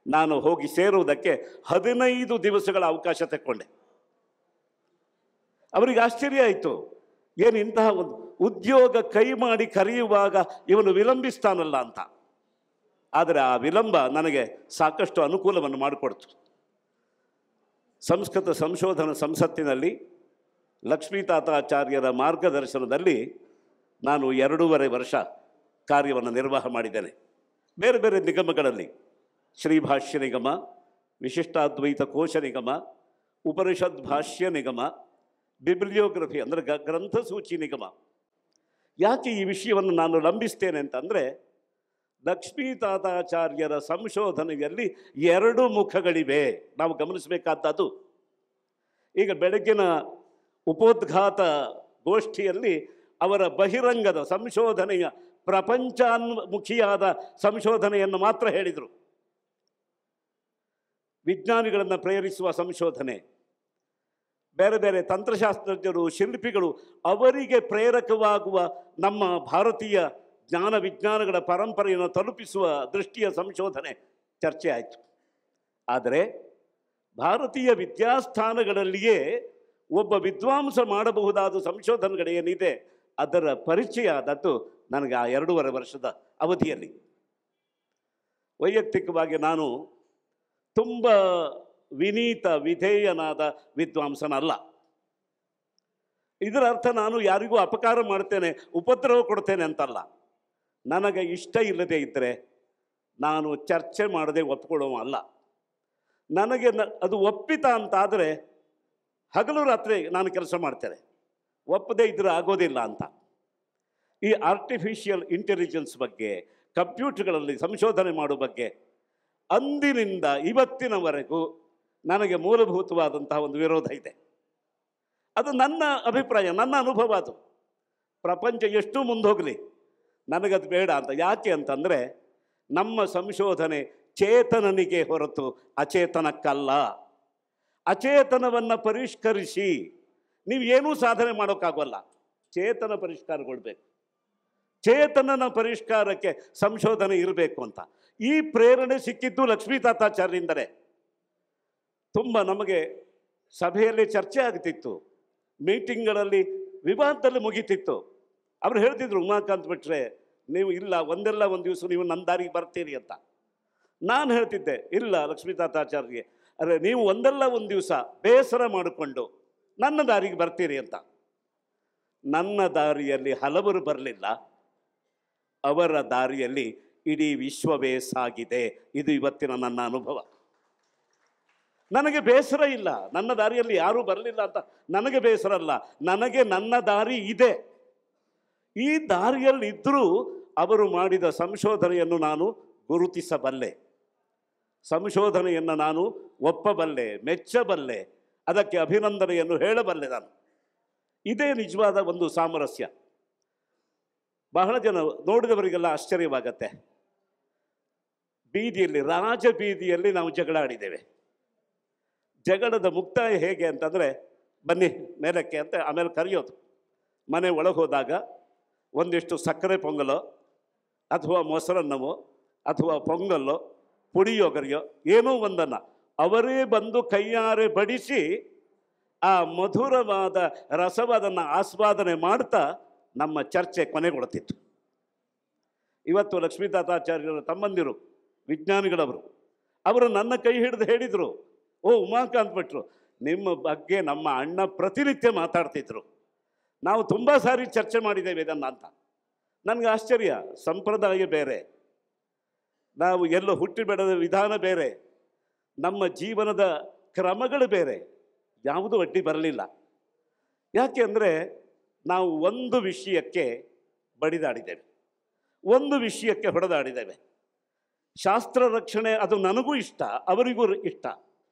ನಾನು ಹೋಗಿ ಸೇರುವುದಕ್ಕೆ 15 ದಿವಸಗಳ ಅವಕಾಶ ತಗೊಂಡೆ. ಅವರಿಗೆ ಆಶ್ಚರ್ಯ ಆಯಿತು, ಏನು ಇಂತಹ ಒಂದು ಉದ್ಯೋಗ ಕೈ ಮಾಡಿ ಕರೆಯುವಾಗ ಇವನು ವಿಳಂಬಿಸ್ತಾನಲ್ಲ ಅಂತ. ಆದರೆ ಆ ವಿಳಂಬ ನನಗೆ ಸಾಕಷ್ಟು ಅನುಕೂಲವನ್ನು ಮಾಡಿಕೊಡ್ತು. ಸಂಸ್ಕೃತ ಸಂಶೋಧನಾ ಸಂಸತ್ತಿನಲ್ಲಿ ಲಕ್ಷ್ಮೀ ತಾತಾಚಾರ್ಯರ ಮಾರ್ಗದರ್ಶನದಲ್ಲಿ ನಾನು 2.5 ವರ್ಷ ಕಾರ್ಯವನ್ನು ನಿರ್ವಾಹ ಮಾಡಿದ್ದೇನೆ. ಬೇರೆ ಬೇರೆ ನಿಗಮಗಳಲ್ಲಿ ಶ್ರೀಭಾಷ್ಯ ನಿಗಮ, ವಿಶಿಷ್ಟಾದ್ವೈತ ಕೋಶ ನಿಗಮ, ಉಪನಿಷದ್ ಭಾಷ್ಯ ನಿಗಮ, ಬಿಬ್ಲಿಯೋಗ್ರಫಿ ಅಂದರೆ ಗ್ರಂಥಸೂಚಿ ನಿಗಮ. ಯಾಕೆ ಈ ವಿಷಯವನ್ನು ನಾನು ಲಂಬಿಸ್ತೇನೆ ಅಂತಂದರೆ, ಲಕ್ಷ್ಮೀ ತಾತಾಚಾರ್ಯರ ಸಂಶೋಧನೆಯಲ್ಲಿ 2 ಮುಖಗಳಿವೆ, ನಾವು ಗಮನಿಸಬೇಕಾದದ್ದು. ಈಗ ಬೆಳಗ್ಗಿನ ಉಪೋದ್ಘಾತ ಗೋಷ್ಠಿಯಲ್ಲಿ ಅವರ ಬಹಿರಂಗದ ಸಂಶೋಧನೆಯ ಪ್ರಪಂಚಾನ್ಮುಖಿಯಾದ ಸಂಶೋಧನೆಯನ್ನು ಮಾತ್ರ ಹೇಳಿದರು. ವಿಜ್ಞಾನಿಗಳನ್ನು ಪ್ರೇರಿಸುವ ಸಂಶೋಧನೆ, ಬೇರೆ ಬೇರೆ ತಂತ್ರಶಾಸ್ತ್ರಜ್ಞರು, ಶಿಲ್ಪಿಗಳು, ಅವರಿಗೆ ಪ್ರೇರಕವಾಗುವ ನಮ್ಮ ಭಾರತೀಯ ಜ್ಞಾನ ವಿಜ್ಞಾನಗಳ ಪರಂಪರೆಯನ್ನು ತಲುಪಿಸುವ ದೃಷ್ಟಿಯ ಸಂಶೋಧನೆ ಚರ್ಚೆ ಆಯಿತು. ಆದರೆ ಭಾರತೀಯ ವಿದ್ಯಾಸ್ಥಾನಗಳಲ್ಲಿಯೇ ಒಬ್ಬ ವಿದ್ವಾಂಸ ಮಾಡಬಹುದಾದ ಸಂಶೋಧನೆಗಳೇನಿದೆ ಅದರ ಪರಿಚಯ ಆದದ್ದು ನನಗೆ ಆ 2.5 ವರ್ಷದ ಅವಧಿಯಲ್ಲಿ. ವೈಯಕ್ತಿಕವಾಗಿ ನಾನು ತುಂಬ ವಿನೀತ ವಿಧೇಯನಾದ ವಿದ್ವಾಂಸನಲ್ಲ. ಇದರ ಅರ್ಥ ನಾನು ಯಾರಿಗೂ ಅಪಕಾರ ಮಾಡ್ತೇನೆ, ಉಪದ್ರವ ಕೊಡ್ತೇನೆ ಅಂತಲ್ಲ. ನನಗೆ ಇಷ್ಟ ಇಲ್ಲದೆ ಇದ್ದರೆ ನಾನು ಚರ್ಚೆ ಮಾಡದೆ ಒಪ್ಕೊಳ್ಳೋವ ಅಲ್ಲ. ನನಗೆ ಅದು ಒಪ್ಪಿತ ಅಂತಾದರೆ ಹಗಲು ರಾತ್ರಿ ನಾನು ಕೆಲಸ ಮಾಡ್ತೇನೆ, ಒಪ್ಪದೇ ಇದ್ರೆ ಆಗೋದಿಲ್ಲ ಅಂತ. ಈ ಆರ್ಟಿಫಿಷಿಯಲ್ ಇಂಟೆಲಿಜೆನ್ಸ್ ಬಗ್ಗೆ, ಕಂಪ್ಯೂಟರ್ಗಳಲ್ಲಿ ಸಂಶೋಧನೆ ಮಾಡೋ ಬಗ್ಗೆ ಅಂದಿನಿಂದ ಇವತ್ತಿನವರೆಗೂ ನನಗೆ ಮೂಲಭೂತವಾದಂತಹ ಒಂದು ವಿರೋಧ ಇದೆ. ಅದು ನನ್ನ ಅಭಿಪ್ರಾಯ, ನನ್ನ ಅನುಭವ. ಅದು ಪ್ರಪಂಚ ಎಷ್ಟು ಮುಂದೋಗಲಿ ನನಗದು ಬೇಡ ಅಂತ. ಯಾಕೆ ಅಂತಂದರೆ ನಮ್ಮ ಸಂಶೋಧನೆ ಚೇತನನಿಗೆ ಹೊರತು ಅಚೇತನಕ್ಕಲ್ಲ. ಅಚೇತನವನ್ನು ಪರಿಷ್ಕರಿಸಿ ನೀವು ಏನೂ ಸಾಧನೆ ಮಾಡೋಕ್ಕಾಗೋಲ್ಲ. ಚೇತನ ಪರಿಷ್ಕಾರಗೊಳ್ಬೇಕು, ಚೇತನನ ಪರಿಷ್ಕಾರಕ್ಕೆ ಸಂಶೋಧನೆ ಇರಬೇಕು ಅಂತ ಈ ಪ್ರೇರಣೆ ಸಿಕ್ಕಿದ್ದು ಲಕ್ಷ್ಮೀ ತಾತಾಚಾರ್ಯರಿಂದಲೇ. ತುಂಬ ನಮಗೆ ಸಭೆಯಲ್ಲಿ ಚರ್ಚೆ ಆಗ್ತಿತ್ತು, ಮೀಟಿಂಗ್ಗಳಲ್ಲಿ ವಿವಾದದಲ್ಲಿ ಮುಗಿತಿತ್ತು. ಅವರು ಹೇಳ್ತಿದ್ರು, ಉಮಾಕಾಂತ್ ಭಟ್ರೆ ನೀವು ಇಲ್ಲ ಒಂದೆಲ್ಲ ಒಂದು ದಿವಸ ನೀವು ನನ್ನ ದಾರಿಗೆ ಬರ್ತೀರಿ ಅಂತ. ನಾನು ಹೇಳ್ತಿದ್ದೆ, ಇಲ್ಲ ಲಕ್ಷ್ಮೀ ತಾತಾಚಾರ್ಯಗೆ, ಅರೆ ನೀವು ಒಂದಲ್ಲ ಒಂದು ದಿವಸ ಬೇಸರ ಮಾಡಿಕೊಂಡು ನನ್ನ ದಾರಿಗೆ ಬರ್ತೀರಿ ಅಂತ. ನನ್ನ ದಾರಿಯಲ್ಲಿ ಹಲವರು ಬರಲಿಲ್ಲ, ಅವರ ದಾರಿಯಲ್ಲಿ ಇಡೀ ವಿಶ್ವವೇ ಸಾಗಿದೆ. ಇದು ಇವತ್ತಿನ ನನ್ನ ಅನುಭವ. ನನಗೆ ಬೇಸರ ಇಲ್ಲ, ನನ್ನ ದಾರಿಯಲ್ಲಿ ಯಾರೂ ಬರಲಿಲ್ಲ ಅಂತ ನನಗೆ ಬೇಸರ ಅಲ್ಲ. ನನಗೆ ನನ್ನ ದಾರಿ ಇದೆ. ಈ ದಾರಿಯಲ್ಲಿ ಇದ್ದರೂ ಅವರು ಮಾಡಿದ ಸಂಶೋಧನೆಯನ್ನು ನಾನು ಗುರುತಿಸಬಲ್ಲೆ, ಸಂಶೋಧನೆಯನ್ನು ನಾನು ಒಪ್ಪಬಲ್ಲೆ, ಮೆಚ್ಚಬಲ್ಲೆ, ಅದಕ್ಕೆ ಅಭಿನಂದನೆಯನ್ನು ಹೇಳಬಲ್ಲೆ ನಾನು. ಇದೇ ನಿಜವಾದ ಒಂದು ಸಾಮರಸ್ಯ. ಬಹಳ ಜನ ನೋಡಿದವರಿಗೆಲ್ಲ ಆಶ್ಚರ್ಯವಾಗತ್ತೆ. ಬೀದಿಯಲ್ಲಿ, ರಾಜ ಬೀದಿಯಲ್ಲಿ ನಾವು ಜಗಳ ಆಡಿದ್ದೇವೆ. ಜಗಳದ ಮುಕ್ತಾಯ ಹೇಗೆ ಅಂತಂದರೆ, ಬನ್ನಿ ಮೇಲಕ್ಕೆ ಅಂತ ಆಮೇಲೆ ಕರೆಯೋದು. ಮನೆ ಒಳಗೆ ಹೋದಾಗ ಒಂದಿಷ್ಟು ಸಕ್ಕರೆ ಪೊಂಗಲೋ ಅಥವಾ ಮೊಸರನ್ನವೋ ಅಥವಾ ಪೊಂಗಲ್ಲೋ ಪುಳಿಯೋಗರೆಯೋ ಏನೋ ಒಂದನ್ನು ಅವರೇ ಬಂದು ಕೈಯಾರೆ ಬಡಿಸಿ ಆ ಮಧುರವಾದ ರಸವಾದನ್ನು ಆಸ್ವಾದನೆ ಮಾಡ್ತಾ ನಮ್ಮ ಚರ್ಚೆ ಕೊನೆಗೊಳ್ತಿತ್ತು. ಇವತ್ತು ಲಕ್ಷ್ಮೀತಾತಾಚಾರ್ಯರ ತಮ್ಮಂದಿರು ವಿಜ್ಞಾನಿಗಳವರು ಅವರು ನನ್ನ ಕೈ ಹಿಡಿದು ಹೇಳಿದರು, ಓ ಉಮಾಕಾಂತ್ ಭಟ್ರು, ನಿಮ್ಮ ಬಗ್ಗೆ ನಮ್ಮ ಅಣ್ಣ ಪ್ರತಿನಿತ್ಯ ಮಾತಾಡ್ತಿದ್ರು, ನಾವು ತುಂಬ ಸಾರಿ ಚರ್ಚೆ ಮಾಡಿದ್ದೇವೆ ಇದನ್ನು ಅಂತ. ನನಗೆ ಆಶ್ಚರ್ಯ. ಸಂಪ್ರದಾಯ ಬೇರೆ, ನಾವು ಎಲ್ಲೋ ಹುಟ್ಟಿ ಬೆಳೆದ ವಿಧಾನ ಬೇರೆ, ನಮ್ಮ ಜೀವನದ ಕ್ರಮಗಳು ಬೇರೆ, ಯಾವುದೂ ಅಡ್ಡಿ ಬರಲಿಲ್ಲ. ಯಾಕೆ ಅಂದರೆ ನಾವು ಒಂದು ವಿಷಯಕ್ಕೆ ಬಡಿದಾಡಿದ್ದೇವೆ, ಒಂದು ವಿಷಯಕ್ಕೆ ಹೊಡೆದಾಡಿದ್ದೇವೆ. ಶಾಸ್ತ್ರ ರಕ್ಷಣೆ ಅದು ನನಗೂ ಇಷ್ಟ, ಅವರಿಗೂ ಇಷ್ಟ.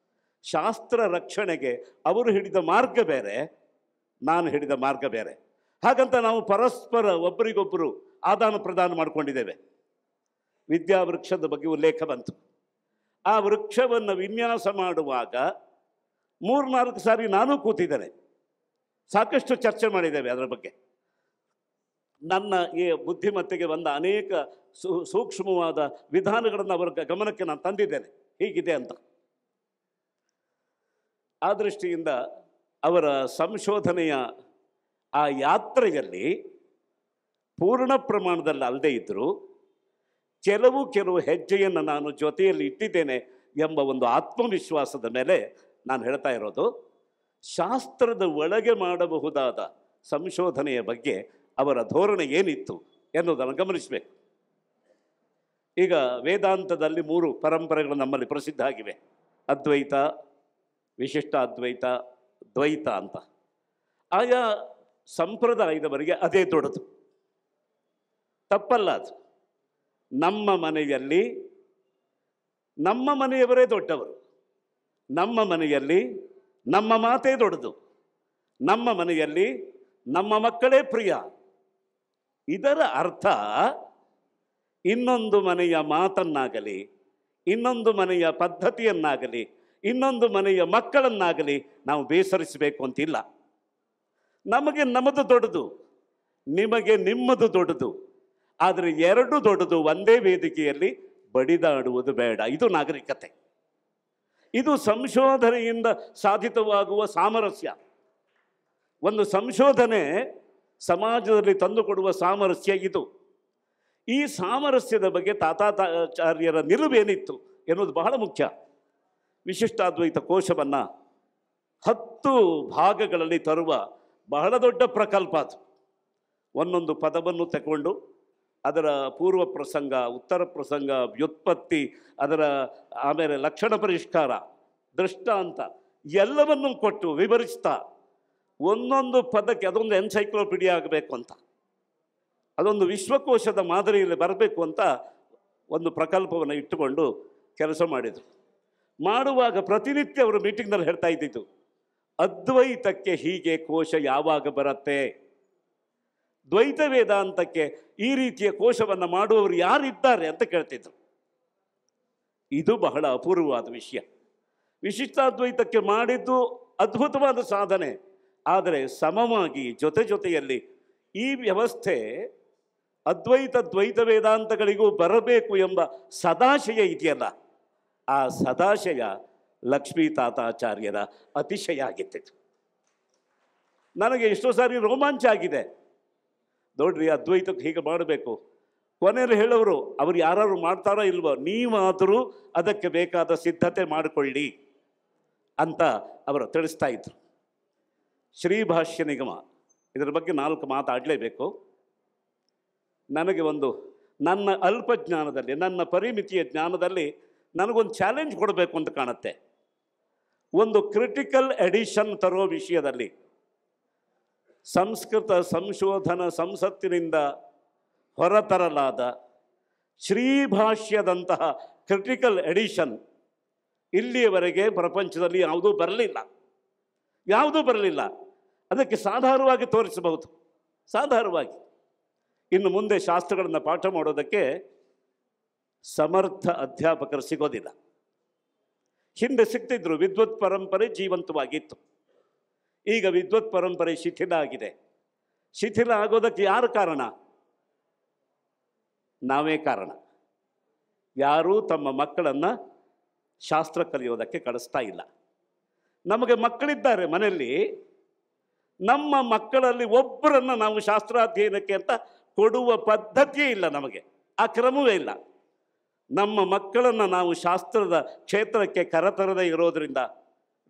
ಶಾಸ್ತ್ರ ರಕ್ಷಣೆಗೆ ಅವರು ಹಿಡಿದ ಮಾರ್ಗ ಬೇರೆ, ನಾನು ಹಿಡಿದ ಮಾರ್ಗ ಬೇರೆ. ಹಾಗಂತ ನಾವು ಪರಸ್ಪರ ಒಬ್ಬರಿಗೊಬ್ಬರು ಆದಾನ ಪ್ರದಾನ ಮಾಡಿಕೊಂಡಿದ್ದೇವೆ. ವಿದ್ಯಾವೃಕ್ಷದ ಬಗ್ಗೆ ಉಲ್ಲೇಖ ಬಂತು. ಆ ವೃಕ್ಷವನ್ನು ವಿನ್ಯಾಸ ಮಾಡುವಾಗ 3-4 ಸಾರಿ ನಾನು ಕೂತಿದ್ದೇನೆ, ಸಾಕಷ್ಟು ಚರ್ಚೆ ಮಾಡಿದ್ದೇವೆ ಅದರ ಬಗ್ಗೆ. ನನ್ನ ಈ ಬುದ್ಧಿಮತ್ತೆಗೆ ಬಂದ ಅನೇಕ ಸೂಕ್ಷ್ಮವಾದ ವಿಧಾನಗಳನ್ನು ಅವರ ಗಮನಕ್ಕೆ ನಾನು ತಂದಿದ್ದೇನೆ, ಹೀಗಿದೆ ಅಂತ. ಆ ದೃಷ್ಟಿಯಿಂದ ಅವರ ಸಂಶೋಧನೆಯ ಆ ಯಾತ್ರೆಯಲ್ಲಿ ಪೂರ್ಣ ಪ್ರಮಾಣದಲ್ಲಿ ಅಲ್ಲದೆ ಇದ್ದರೂ ಕೆಲವು ಹೆಜ್ಜೆಯನ್ನು ನಾನು ಜೊತೆಯಲ್ಲಿ ಇಟ್ಟಿದ್ದೇನೆ ಎಂಬ ಒಂದು ಆತ್ಮವಿಶ್ವಾಸದ ಮೇಲೆ ನಾನು ಹೇಳ್ತಾ ಇರೋದು. ಶಾಸ್ತ್ರದ ಒಳಗೆ ಮಾಡಬಹುದಾದ ಸಂಶೋಧನೆಯ ಬಗ್ಗೆ ಅವರ ಧೋರಣೆ ಏನಿತ್ತು ಎನ್ನುವುದನ್ನು ಗಮನಿಸಬೇಕು. ಈಗ ವೇದಾಂತದಲ್ಲಿ 3 ಪರಂಪರೆಗಳು ನಮ್ಮಲ್ಲಿ ಪ್ರಸಿದ್ಧ ಆಗಿವೆ: ಅದ್ವೈತ, ವಿಶಿಷ್ಟ ಅದ್ವೈತ, ದ್ವೈತ ಅಂತ. ಆಯಾ ಸಂಪ್ರದಾಯದವರಿಗೆ ಅದೇ ದೊಡ್ಡದು, ತಪ್ಪಲ್ಲ ಅದು. ನಮ್ಮ ಮನೆಯಲ್ಲಿ ನಮ್ಮ ಮನೆಯವರೇ ದೊಡ್ಡವರು, ನಮ್ಮ ಮನೆಯಲ್ಲಿ ನಮ್ಮ ಮಾತೇ ದೊಡ್ಡದು, ನಮ್ಮ ಮನೆಯಲ್ಲಿ ನಮ್ಮ ಮಕ್ಕಳೇ ಪ್ರಿಯ. ಇದರ ಅರ್ಥ ಇನ್ನೊಂದು ಮನೆಯ ಮಾತನ್ನಾಗಲಿ, ಇನ್ನೊಂದು ಮನೆಯ ಪದ್ಧತಿಯನ್ನಾಗಲಿ, ಇನ್ನೊಂದು ಮನೆಯ ಮಕ್ಕಳನ್ನಾಗಲಿ ನಾವು ಬೇಸರಿಸಬೇಕು ಅಂತಿಲ್ಲ. ನಮಗೆ ನಮ್ಮದು ದೊಡ್ಡದು, ನಿಮಗೆ ನಿಮ್ಮದು ದೊಡ್ಡದು. ಆದರೆ 2 ದೊಡ್ಡದು ಒಂದೇ ವೇದಿಕೆಯಲ್ಲಿ ಬಡಿದಾಡುವುದು ಬೇಡ. ಇದು ನಾಗರಿಕತೆ, ಇದು ಸಂಶೋಧನೆಯಿಂದ ಸಾಧಿತವಾಗುವ ಸಾಮರಸ್ಯ. ಒಂದು ಸಂಶೋಧನೆ ಸಮಾಜದಲ್ಲಿ ತಂದುಕೊಡುವ ಸಾಮರಸ್ಯ ಇದು. ಈ ಸಾಮರಸ್ಯದ ಬಗ್ಗೆ ತಾತಾಚಾರ್ಯರ ನಿಲುವೇನಿತ್ತು ಎನ್ನುವುದು ಬಹಳ ಮುಖ್ಯ. ವಿಶಿಷ್ಟಾದ್ವೈತ ಕೋಶವನ್ನು 10 ಭಾಗಗಳಲ್ಲಿ ತರುವ ಬಹಳ ದೊಡ್ಡ ಪ್ರಕಲ್ಪ ಅದು. ಒಂದೊಂದು ಪದವನ್ನು ತಗೊಂಡು ಅದರ ಪೂರ್ವ ಪ್ರಸಂಗ, ಉತ್ತರ ಪ್ರಸಂಗ, ವ್ಯುತ್ಪತ್ತಿ, ಅದರ ಆಮೇಲೆ ಲಕ್ಷಣ ಪರಿಷ್ಕಾರ, ದೃಷ್ಟಾಂತ ಎಲ್ಲವನ್ನೂ ಕೊಟ್ಟು ವಿವರಿಸ್ತಾ ಒಂದೊಂದು ಪದಕ್ಕೆ ಅದೊಂದು ಎನ್ಸೈಕ್ಲೋಪೀಡಿಯಾ ಆಗಬೇಕು ಅಂತ, ಅದೊಂದು ವಿಶ್ವಕೋಶದ ಮಾದರಿಯಲ್ಲಿ ಬರಬೇಕು ಅಂತ ಒಂದು ಪ್ರಕಲ್ಪವನ್ನು ಇಟ್ಟುಕೊಂಡು ಕೆಲಸ ಮಾಡಿದರು. ಮಾಡುವಾಗ ಪ್ರತಿನಿತ್ಯ ಅವರು ಮೀಟಿಂಗ್ನಲ್ಲಿ ಹೇಳ್ತಾ ಇದ್ದಿದ್ದು, ಅದ್ವೈತಕ್ಕೆ ಹೀಗೆ ಕೋಶ ಯಾವಾಗ ಬರುತ್ತೆ, ದ್ವೈತ ವೇದಾಂತಕ್ಕೆ ಈ ರೀತಿಯ ಕೋಶವನ್ನು ಮಾಡುವವರು ಯಾರಿದ್ದಾರೆ ಅಂತ ಕೇಳ್ತಿದ್ರು. ಇದು ಬಹಳ ಅಪೂರ್ವವಾದ ವಿಷಯ. ವಿಶಿಷ್ಟಾದ್ವೈತಕ್ಕೆ ಮಾಡಿದ್ದು ಅದ್ಭುತವಾದ ಸಾಧನೆ. ಆದರೆ ಸಮವಾಗಿ ಜೊತೆಯಲ್ಲಿ ಈ ವ್ಯವಸ್ಥೆ ಅದ್ವೈತ ದ್ವೈತ ವೇದಾಂತಗಳಿಗೂ ಬರಬೇಕು ಎಂಬ ಸದಾಶಯ ಇದೆಯಲ್ಲ, ಆ ಸದಾಶಯ ಲಕ್ಷ್ಮೀ ತಾತಾಚಾರ್ಯರ ಅತಿಶಯ ಆಗಿತ್ತು. ನನಗೆ ಎಷ್ಟೋ ಸಾರಿ ರೋಮಾಂಚ ಆಗಿದೆ. ನೋಡ್ರಿ, ಅದ್ವೈತಕ್ಕೆ ಹೀಗೆ ಮಾಡಬೇಕು. ಕೊನೆಯಲ್ಲಿ ಹೇಳೋರು, ಅವ್ರು ಯಾರು ಮಾಡ್ತಾರೋ ಇಲ್ವೋ, ನೀವಾದರೂ ಅದಕ್ಕೆ ಬೇಕಾದ ಸಿದ್ಧತೆ ಮಾಡಿಕೊಳ್ಳಿ ಅಂತ ಅವರು ತಿಳಿಸ್ತಾ ಇದ್ರು. ಶ್ರೀಭಾಷ್ಯ ನಿಗಮ, ಇದರ ಬಗ್ಗೆ 4 ಮಾತಾಡಲೇಬೇಕು. ನನಗೆ ನನ್ನ ಅಲ್ಪ ಜ್ಞಾನದಲ್ಲಿ, ನನ್ನ ಪರಿಮಿತಿಯ ಜ್ಞಾನದಲ್ಲಿ ನನಗೊಂದು ಚಾಲೆಂಜ್ ಕೊಡಬೇಕು ಅಂತ ಕಾಣುತ್ತೆ. ಒಂದು ಕ್ರಿಟಿಕಲ್ ಎಡಿಷನ್ ತರೋ ವಿಷಯದಲ್ಲಿ ಸಂಸ್ಕೃತ ಸಂಶೋಧನಾ ಸಂಸತ್ತಿನಿಂದ ಹೊರತರಲಾದ ಶ್ರೀಭಾಷ್ಯದಂತಹ ಕ್ರಿಟಿಕಲ್ ಎಡಿಷನ್ ಇಲ್ಲಿಯವರೆಗೆ ಪ್ರಪಂಚದಲ್ಲಿ ಯಾವುದೂ ಬರಲಿಲ್ಲ. ಅದಕ್ಕೆ ಸಾಧಾರಣವಾಗಿ ತೋರಿಸಬಹುದು, ಸಾಧಾರಣವಾಗಿ. ಇನ್ನು ಮುಂದೆ ಶಾಸ್ತ್ರಗಳನ್ನು ಪಾಠ ಮಾಡೋದಕ್ಕೆ ಸಮರ್ಥ ಅಧ್ಯಾಪಕರು ಸಿಗೋದಿಲ್ಲ. ಹಿಂದೆ ಸಿಗ್ತಿದ್ರು, ವಿದ್ವತ್ ಪರಂಪರೆ ಜೀವಂತವಾಗಿತ್ತು. ಈಗ ವಿದ್ವತ್ ಪರಂಪರೆ ಶಿಥಿಲ ಆಗಿದೆ. ಶಿಥಿಲ ಆಗೋದಕ್ಕೆ ಯಾರು ಕಾರಣ? ನಾವೇ ಕಾರಣ. ಯಾರೂ ತಮ್ಮ ಮಕ್ಕಳನ್ನು ಶಾಸ್ತ್ರ ಕಲಿಯೋದಕ್ಕೆ ಕಳಿಸ್ತಾ ಇಲ್ಲ. ನಮಗೆ ಮಕ್ಕಳಿದ್ದಾರೆ ಮನೆಯಲ್ಲಿ, ನಮ್ಮ ಮಕ್ಕಳಲ್ಲಿ ಒಬ್ಬರನ್ನು ನಾವು ಶಾಸ್ತ್ರಾಧ್ಯಯನಕ್ಕೆ ಅಂತ ಕೊಡುವ ಪದ್ಧತಿಯೇ ಇಲ್ಲ, ನಮಗೆ ಆ ಕ್ರಮವೇ ಇಲ್ಲ. ನಮ್ಮ ಮಕ್ಕಳನ್ನು ನಾವು ಶಾಸ್ತ್ರದ ಕ್ಷೇತ್ರಕ್ಕೆ ಕರೆತರದೇ ಇರೋದರಿಂದ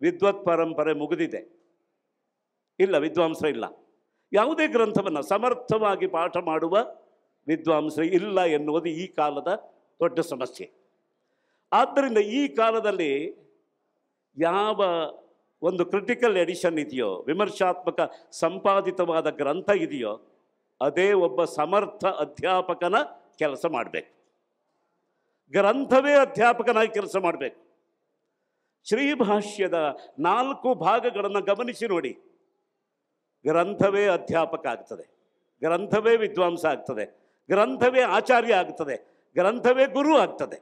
ವಿದ್ವತ್ ಪರಂಪರೆ ಮುಗಿದಿದೆ. ಇಲ್ಲ, ವಿದ್ವಾಂಸರು ಇಲ್ಲ. ಯಾವುದೇ ಗ್ರಂಥವನ್ನು ಸಮರ್ಥವಾಗಿ ಪಾಠ ಮಾಡುವ ವಿದ್ವಾಂಸರು ಇಲ್ಲ ಎನ್ನುವುದು ಈ ಕಾಲದ ದೊಡ್ಡ ಸಮಸ್ಯೆ. ಆದ್ದರಿಂದ ಈ ಕಾಲದಲ್ಲಿ ಯಾವ ಒಂದು ಕ್ರಿಟಿಕಲ್ ಎಡಿಷನ್ ಇದೆಯೋ, ವಿಮರ್ಶಾತ್ಮಕ ಸಂಪಾದಿತವಾದ ಗ್ರಂಥ ಇದೆಯೋ, ಅದೇ ಒಬ್ಬ ಸಮರ್ಥ ಅಧ್ಯಾಪಕನ ಕೆಲಸ ಮಾಡಬೇಕು. ಗ್ರಂಥವೇ ಅಧ್ಯಾಪಕನಾಗಿ ಕೆಲಸ ಮಾಡಬೇಕು. ಶ್ರೀಭಾಷ್ಯದ 4 ಭಾಗಗಳನ್ನು ಗಮನಿಸಿ ನೋಡಿ. ಗ್ರಂಥವೇ ಅಧ್ಯಾಪಕ ಆಗ್ತದೆ, ಗ್ರಂಥವೇ ವಿದ್ವಾಂಸ ಆಗ್ತದೆ, ಗ್ರಂಥವೇ ಆಚಾರ್ಯ ಆಗ್ತದೆ, ಗ್ರಂಥವೇ ಗುರು ಆಗ್ತದೆ.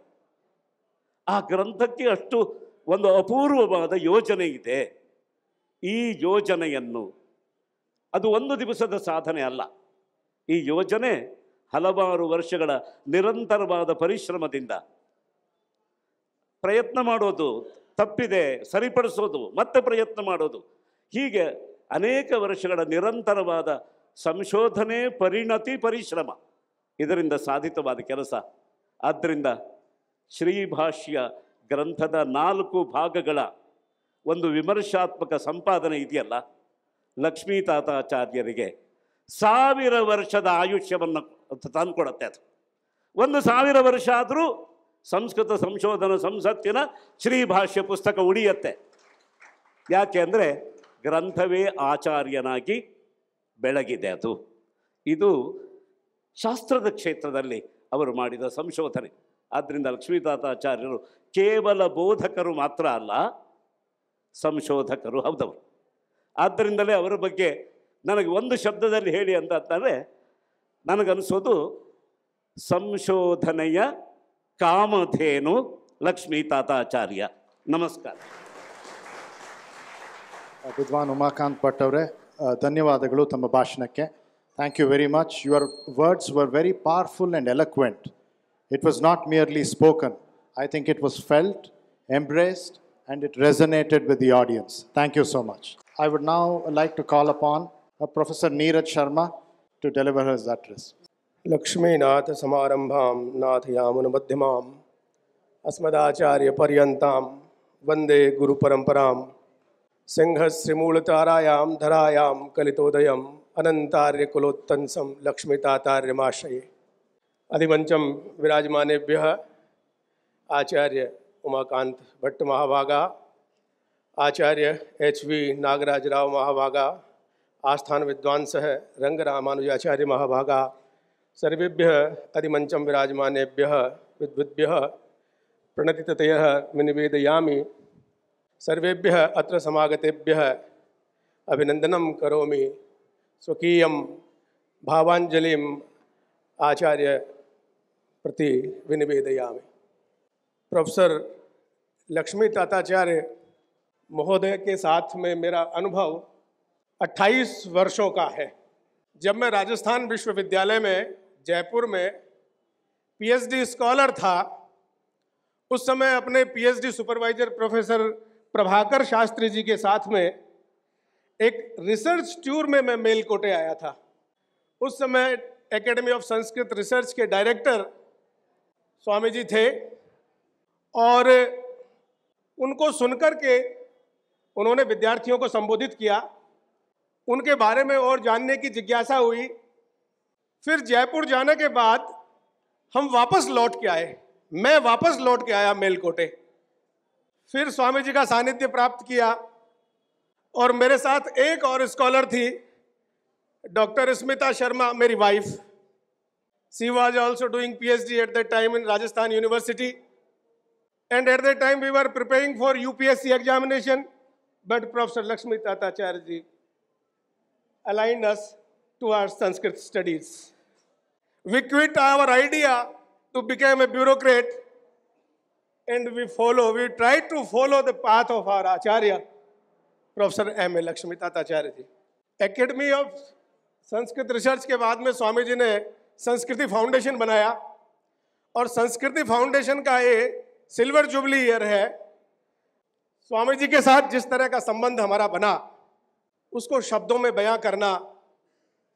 ಆ ಗ್ರಂಥಕ್ಕೆ ಅಷ್ಟು ಒಂದು ಅಪೂರ್ವವಾದ ಯೋಜನೆ ಇದೆ. ಈ ಯೋಜನೆಯನ್ನು, ಅದು ಒಂದು ದಿವಸದ ಸಾಧನೆ ಅಲ್ಲ, ಈ ಯೋಜನೆ ಹಲವಾರು ವರ್ಷಗಳ ನಿರಂತರವಾದ ಪರಿಶ್ರಮದಿಂದ ಪ್ರಯತ್ನ ಮಾಡೋದು, ತಪ್ಪಿದೆ ಸರಿಪಡಿಸೋದು, ಮತ್ತೆ ಪ್ರಯತ್ನ ಮಾಡೋದು, ಹೀಗೆ ಅನೇಕ ವರ್ಷಗಳ ನಿರಂತರವಾದ ಸಂಶೋಧನೆ, ಪರಿಣತಿ, ಪರಿಶ್ರಮ, ಇದರಿಂದ ಸಾಧಿತವಾದ ಕೆಲಸ. ಆದ್ದರಿಂದ ಶ್ರೀಭಾಷ್ಯ ಗ್ರಂಥದ 4 ಭಾಗಗಳ ಒಂದು ವಿಮರ್ಶಾತ್ಮಕ ಸಂಪಾದನೆ ಇದೆಯಲ್ಲ, ಲಕ್ಷ್ಮೀ ತಾತಾಚಾರ್ಯರಿಗೆ 1000 ವರ್ಷದ ಆಯುಷ್ಯವನ್ನು ತಂದುಕೊಡುತ್ತೆ. ಅದು 1000 ವರ್ಷ ಆದರೂ ಸಂಸ್ಕೃತ ಸಂಶೋಧನಾ ಸಂಸತ್ತಿನ ಶ್ರೀಭಾಷ್ಯ ಪುಸ್ತಕ ಉಳಿಯತ್ತೆ. ಯಾಕೆ ಅಂದರೆ ಗ್ರಂಥವೇ ಆಚಾರ್ಯನಾಗಿ ಬೆಳಗಿದೆ. ಇದು ಶಾಸ್ತ್ರದ ಕ್ಷೇತ್ರದಲ್ಲಿ ಅವರು ಮಾಡಿದ ಸಂಶೋಧನೆ. ಆದ್ದರಿಂದ ಲಕ್ಷ್ಮೀ ತಾತಾಚಾರ್ಯರು ಕೇವಲ ಬೋಧಕರು ಮಾತ್ರ ಅಲ್ಲ, ಸಂಶೋಧಕರು ಹೌದವರು. ಆದ್ದರಿಂದಲೇ ಅವರ ಬಗ್ಗೆ ನನಗೆ ಒಂದು ಶಬ್ದದಲ್ಲಿ ಹೇಳಿ ಅಂತಂದರೆ ನನಗನ್ನಿಸೋದು ಸಂಶೋಧನೆಯ ಕಾಮಧೇನು ಲಕ್ಷ್ಮೀ ತಾತಾಚಾರ್ಯ. ನಮಸ್ಕಾರ. ವಿದ್ವಾನ್ ಉಮಾಕಾಂತ್ ಭಟ್ ಅವರೇ, ಧನ್ಯವಾದಗಳು ತಮ್ಮ ಭಾಷಣಕ್ಕೆ. Thank you very much. Your words were very powerful and eloquent. It was not merely spoken. I think it was felt, embraced, and it resonated with the audience. Thank you so much. I would now like to call upon Professor Neeraj Sharma to deliver his address. लक्ष्मीनाथ समारंभां नाथयामुनमध्यमां अस्मदाचार्य पर्यन्तां वन्दे गुरुपरम्परां सिंहश्रीमूलतारायां धरायां कलितोदयम् अनन्तार्यकुलोत्तंसं लक्ष्मीतातार्यमाश्रये. अधिमंचम विराजमानेभ्यः आचार्य उमाकांत भट्ट महाभागा, आचार्य HV नागराजराव महाभागा, आस्थान विद्वांसः रंगरामानुजाचार्य महाभागा, सर्वेभ्यः अधिमंचम विराजमानेभ्यः विद्वद्भ्यः प्रणतिततयः विनिवेदयामि. सर्वेभ्यः अत्र समागतेभ्यः अभिनंदनं करोमि. स्वकीयं भावांजलिं आचार्य प्रति विनिवेदयामि. प्रोफेसर लक्ष्मी ताताचार्य महोदय के साथ में मेरा अनुभव 28 वर्षों का है. जब मैं राजस्थान विश्वविद्यालय में जयपुर में PhD स्कॉलर था, उस समय अपने PhD supervisor professor Prabhakar Shastri ji के साथ में एक रिसर्च टूर में मैं मेलकोटे आया था. उस समय एकेडमी ऑफ संस्कृत रिसर्च के डायरेक्टर स्वामी जी थे और उनको सुनकर के उन्होंने विद्यार्थियों को संबोधित किया. उनके बारे में और जानने की जिज्ञासा हुई. फिर जयपुर जाने के बाद हम वापस लौट के आए. मैं वापस लौट के आया मेलकोटे. फिर स्वामी जी का सानिध्य प्राप्त किया और मेरे साथ एक और स्कॉलर थी, डॉक्टर स्मिता शर्मा, मेरी wife. She was also doing PhD at that time in Rajasthan University, and at that time we were preparing for UPSC examination, but Professor Lakshmi Tatacharya ji aligned us towards Sanskrit studies. We quit our idea to become a bureaucrat and we tried to follow the path of our Acharya, Professor M.A. Lakshmi Tatacharya ji. Academy of Sanskrit research के बाद में स्वामी जी ने संस्कृति foundation बनाया और संस्कृति foundation का ये सिल्वर जुबली ईयर है। स्वामी जी के साथ जिस तरह का संबंध हमारा बना उसको शब्दों में बयां करना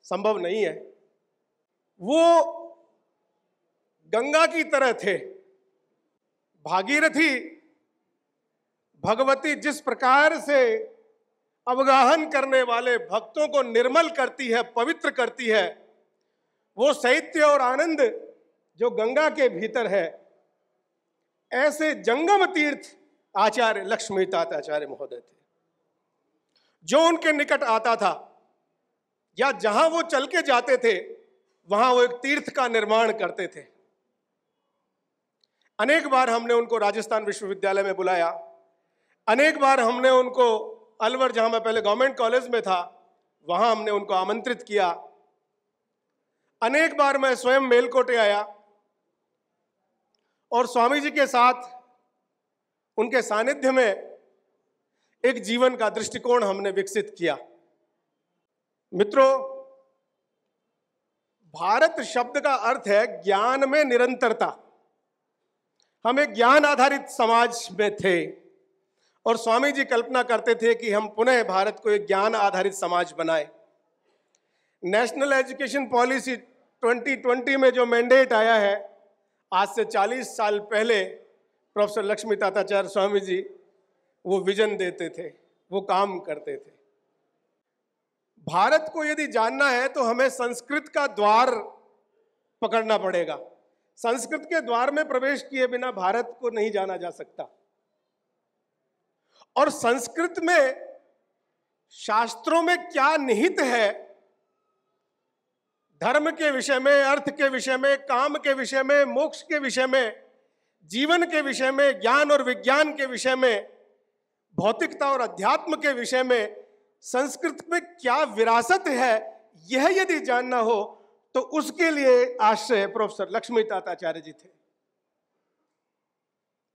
संभव नहीं है। वो गंगा की तरह थे। भागीरथी भगवती जिस प्रकार से अवगाहन करने वाले भक्तों को निर्मल करती है, पवित्र करती है, वो शैत्य और आनंद जो गंगा के भीतर है, ऐसे जंगम तीर्थ आचार्य लक्ष्मी ताताचार्य महोदय थे। जो उनके निकट आता था या जहां वो चल के जाते थे वहां वो एक तीर्थ का निर्माण करते थे। अनेक बार हमने उनको राजस्थान विश्वविद्यालय में बुलाया, अनेक बार हमने उनको अलवर, जहां मैं पहले गवर्नमेंट कॉलेज में था, वहां हमने उनको आमंत्रित किया। अनेक बार मैं स्वयं मेलकोटे आया और स्वामी जी के साथ उनके सानिध्य में एक जीवन का दृष्टिकोण हमने विकसित किया। मित्रों, भारत शब्द का अर्थ है ज्ञान में निरंतरता। हम एक ज्ञान आधारित समाज में थे और स्वामी जी कल्पना करते थे कि हम पुनः भारत को एक ज्ञान आधारित समाज बनाए। नेशनल एजुकेशन पॉलिसी 2020 में जो मैंडेट आया है, आज से 40 साल पहले प्रोफेसर लक्ष्मी ताताचार्य स्वामी जी वो विजन देते थे, वो काम करते थे। भारत को यदि जानना है तो हमें संस्कृत का द्वार पकड़ना पड़ेगा। संस्कृत के द्वार में प्रवेश किए बिना भारत को नहीं जाना जा सकता। और संस्कृत में शास्त्रों में क्या निहित है, धर्म के विषय में, अर्थ के विषय में, काम के विषय में, मोक्ष के विषय में, जीवन के विषय में, ज्ञान और विज्ञान के विषय में, भौतिकता और अध्यात्म के विषय में संस्कृत में क्या विरासत है, यह यदि जानना हो तो उसके लिए आश्रय प्रोफेसर लक्ष्मी ताताचार्य जी थे।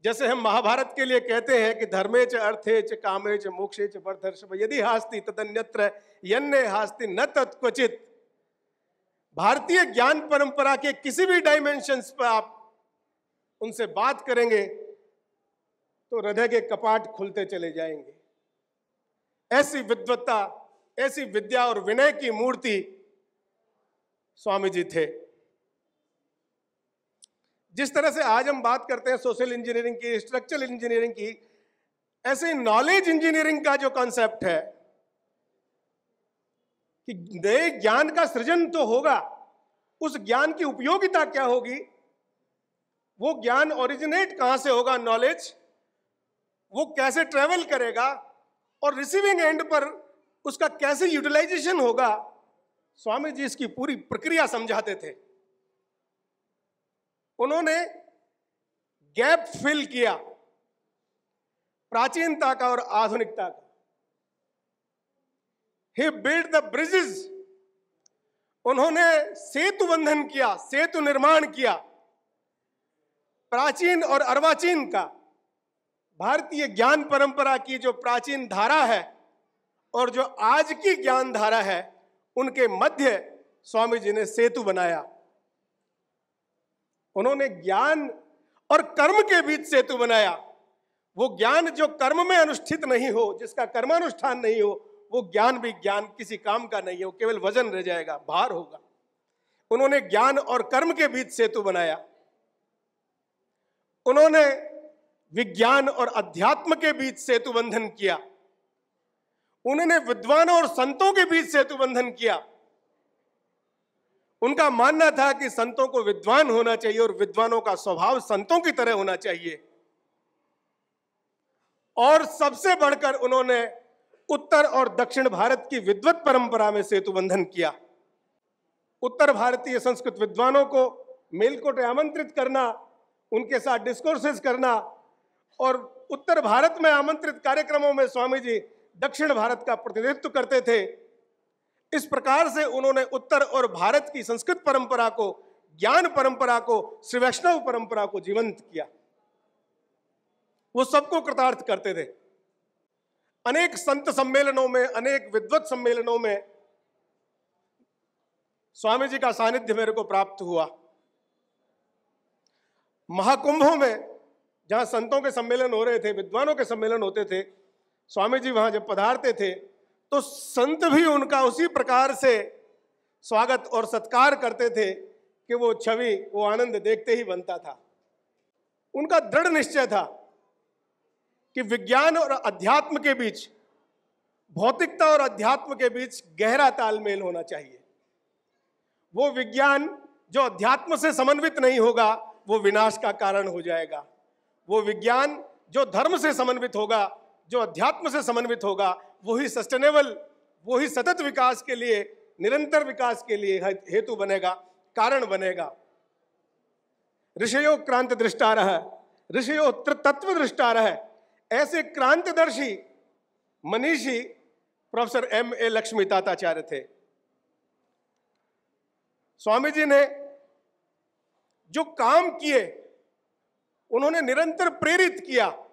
जैसे हम महाभारत के लिए कहते हैं कि धर्मे च अर्थे च कामे च मोक्षे च बर्धर्षभ यदि हास्ति तदन्यत्र यन्ने हास्ति न तत्क्वचित। भारतीय ज्ञान परंपरा के किसी भी डायमेंशंस पर आप उनसे बात करेंगे तो हृदय के कपाट खुलते चले जाएंगे। ऐसी विद्वत्ता, ऐसी विद्या और विनय की मूर्ति स्वामी जी थे। जिस तरह से आज हम बात करते हैं सोशल इंजीनियरिंग की, स्ट्रक्चरल इंजीनियरिंग की, ऐसे नॉलेज इंजीनियरिंग का जो कॉन्सेप्ट है कि नए ज्ञान का सृजन तो होगा, उस ज्ञान की उपयोगिता क्या होगी, वो ज्ञान ओरिजिनेट कहां से होगा, नॉलेज वो कैसे ट्रेवल करेगा और रिसीविंग एंड पर उसका कैसे यूटिलाइजेशन होगा, स्वामी जी इसकी पूरी प्रक्रिया समझाते थे। उन्होंने गैप फिल किया प्राचीनता का और आधुनिकता का। ही बिल्ड द ब्रिजेस, उन्होंने सेतु बंधन किया, सेतु निर्माण किया प्राचीन और अर्वाचीन का। भारतीय ज्ञान परंपरा की जो प्राचीन धारा है और जो आज की ज्ञान धारा है, उनके मध्य स्वामी जी ने सेतु बनाया। उन्होंने ज्ञान और कर्म के बीच सेतु बनाया। वो ज्ञान जो कर्म में अनुष्ठित नहीं हो, जिसका कर्मानुष्ठान नहीं हो, वो ज्ञान भी ज्ञान किसी काम का नहीं है, वो केवल वजन रह जाएगा, भार होगा। उन्होंने ज्ञान और कर्म के बीच सेतु बनाया। उन्होंने विज्ञान और अध्यात्म के बीच सेतु बंधन किया। उन्होंने विद्वानों और संतों के बीच सेतु बंधन किया। उनका मानना था कि संतों को विद्वान होना चाहिए और विद्वानों का स्वभाव संतों की तरह होना चाहिए। और सबसे बढ़कर उन्होंने उत्तर और दक्षिण भारत की विद्वत परंपरा में सेतु बंधन किया। उत्तर भारतीय संस्कृत विद्वानों को मेलकोटे आमंत्रित करना, उनके साथ डिस्कोर्सेस करना, और उत्तर भारत में आमंत्रित कार्यक्रमों में स्वामी जी दक्षिण भारत का प्रतिनिधित्व करते थे। इस प्रकार से उन्होंने उत्तर और भारत की संस्कृत परंपरा को, ज्ञान परंपरा को, श्री वैष्णव परंपरा को जीवंत किया। वो सबको कृतार्थ करते थे। अनेक संत सम्मेलनों में, अनेक विद्वत सम्मेलनों में स्वामी जी का सानिध्य मेरे को प्राप्त हुआ। महाकुंभों में जहाँ संतों के सम्मेलन हो रहे थे, विद्वानों के सम्मेलन होते थे, स्वामी जी वहाँ जब पधारते थे तो संत भी उनका उसी प्रकार से स्वागत और सत्कार करते थे कि वो छवि, वो आनंद देखते ही बनता था। उनका दृढ़ निश्चय था कि विज्ञान और अध्यात्म के बीच, भौतिकता और अध्यात्म के बीच गहरा तालमेल होना चाहिए। वो विज्ञान जो अध्यात्म से समन्वित नहीं होगा वो विनाश का कारण हो जाएगा। वो विज्ञान जो धर्म से समन्वित होगा, जो अध्यात्म से समन्वित होगा, वही सस्टेनेबल, वही सतत विकास के लिए, निरंतर विकास के लिए हेतु बनेगा, कारण बनेगा। ऋषयो क्रांत दृष्टारः, ऋषयो तत्व दृष्टारः, ऐसे क्रांतदर्शी मनीषी प्रोफेसर M.A. लक्ष्मी ताताचार्य थे। स्वामी जी ने जो काम किए, उन्होंने निरंतर प्रेरित किया।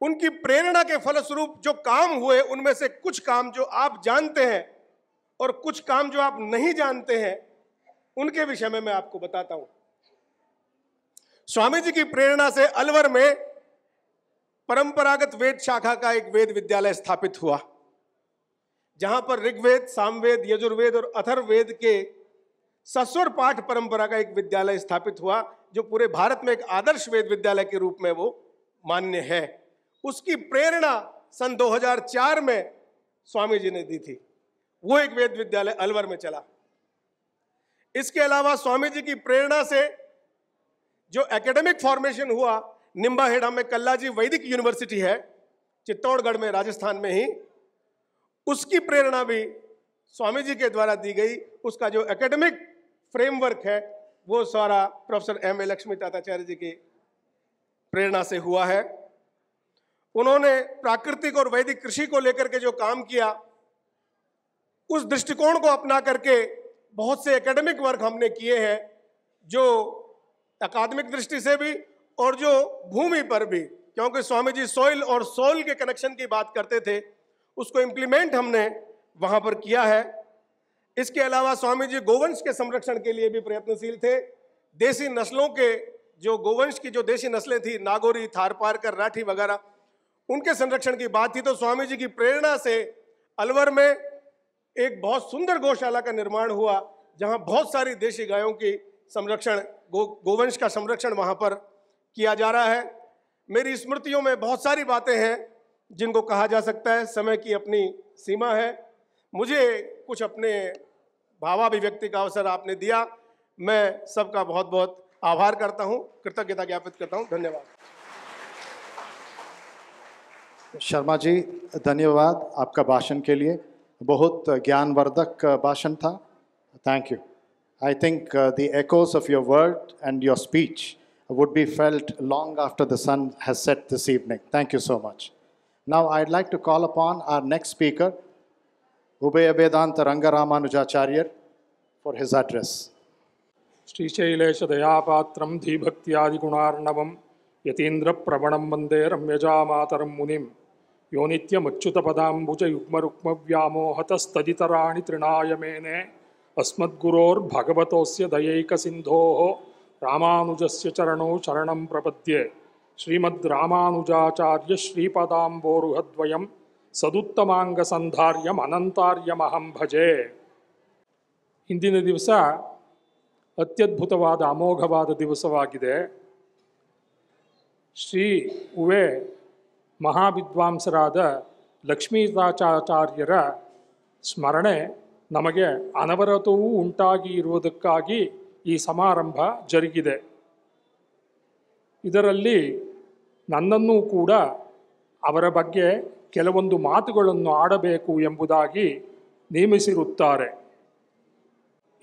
उनकी प्रेरणा के फलस्वरूप जो काम हुए, उनमें से कुछ काम जो आप जानते हैं और कुछ काम जो आप नहीं जानते हैं, उनके विषय में मैं आपको बताता हूं। स्वामी जी की प्रेरणा से अलवर में परंपरागत वेद शाखा का एक वेद विद्यालय स्थापित हुआ, जहां पर ऋग्वेद, सामवेद, यजुर्वेद और अथर्ववेद के सस्वर पाठ परंपरा का एक विद्यालय स्थापित हुआ, जो पूरे भारत में एक आदर्श वेद विद्यालय के रूप में वो मान्य है। उसकी प्रेरणा सन 2004 में स्वामी जी ने दी थी। वो एक वेद विद्यालय अलवर में चला। इसके अलावा स्वामी जी की प्रेरणा से जो एकेडमिक फॉर्मेशन हुआ, निम्बाहेड़ा में कल्लाजी वैदिक यूनिवर्सिटी है, चित्तौड़गढ़ में, राजस्थान में ही, उसकी प्रेरणा भी स्वामी जी के द्वारा दी गई। उसका जो एकेडमिक फ्रेमवर्क है वो सारा प्रोफेसर M.A. लक्ष्मी ताताचार्य जी की प्रेरणा से हुआ है। उन्होंने प्राकृतिक और वैदिक कृषि को लेकर के जो काम किया, उस दृष्टिकोण को अपना करके बहुत से एकेडमिक वर्क हमने किए हैं, जो अकादमिक दृष्टि से भी और जो भूमि पर भी, क्योंकि स्वामी जी सॉइल और सोल के कनेक्शन की बात करते थे, उसको इम्प्लीमेंट हमने वहां पर किया है। इसके अलावा स्वामी जी गोवंश के संरक्षण के लिए भी प्रयत्नशील थे। देसी नस्लों के, जो गोवंश की जो देसी नस्लें थी, नागौरी, थारपारकर, राठी वगैरह, उनके संरक्षण की बात थी। तो स्वामी जी की प्रेरणा से अलवर में एक बहुत सुंदर गौशाला का निर्माण हुआ, जहां बहुत सारी देशी गायों की संरक्षण, गोवंश का संरक्षण वहां पर किया जा रहा है। मेरी स्मृतियों में बहुत सारी बातें हैं जिनको कहा जा सकता है, समय की अपनी सीमा है। मुझे कुछ अपने भावाभिव्यक्ति का अवसर आपने दिया, मैं सबका बहुत बहुत आभार करता हूं, कृतज्ञता ज्ञापित करता हूं। धन्यवाद। शर्मा जी, धन्यवाद आपका भाषण के लिए। बहुत ज्ञानवर्धक भाषण था। Thank you. I think the echoes of your word and your speech would be felt long after the sun has set this evening. Thank you so much. Now I'd like to call upon our next speaker, Ubaya Vedanta Rangaramanujacharyar, for his address. श्रीशैलेश दयापात्रं धीभक्त्यादिगुणार्णवं यतीन्द्र प्रवणं वन्दे रम्यजामातरं मुनिं यो नित्यमच्युतपदाम्बुजयुग्मरुक्मव्यामोहतस्तदितराणि तृणाय मेने अस्मद्गुरोर्भगवतोऽस्य दयैकसिन्धोः रामानुजस्य चरणौ शरणं प्रपद्ये। श्रीमद्रामानुजाचार्य श्रीपदाम्बोरुहद्वयं सदुत्तमांगसन्धार्यम् अनन्तार्यमहं ಭಜೆ। ಇಂದಿನ ದಿವಸ ಅತ್ಯದ್ಭುತವಾದ ಅಮೋಘವಾದ ದಿವಸವಾಗಿದೆ। ಶ್ರೀ ಉವೆ ಮಹಾವಿದ್ವಾಂಸರಾದ ಲಕ್ಷ್ಮೀತಾಚಾರ್ಯರ ಸ್ಮರಣೆ ನಮಗೆ ಅನವರತವೂ ಉಂಟಾಗಿ ಇರುವುದಕ್ಕಾಗಿ ಈ ಸಮಾರಂಭ ಜರುಗಿದೆ। ಇದರಲ್ಲಿ ನನ್ನನ್ನೂ ಕೂಡ ಅವರ ಬಗ್ಗೆ ಕೆಲವೊಂದು ಮಾತುಗಳನ್ನು ಆಡಬೇಕು ಎಂಬುದಾಗಿ ನೇಮಿಸಿರುತ್ತಾರೆ।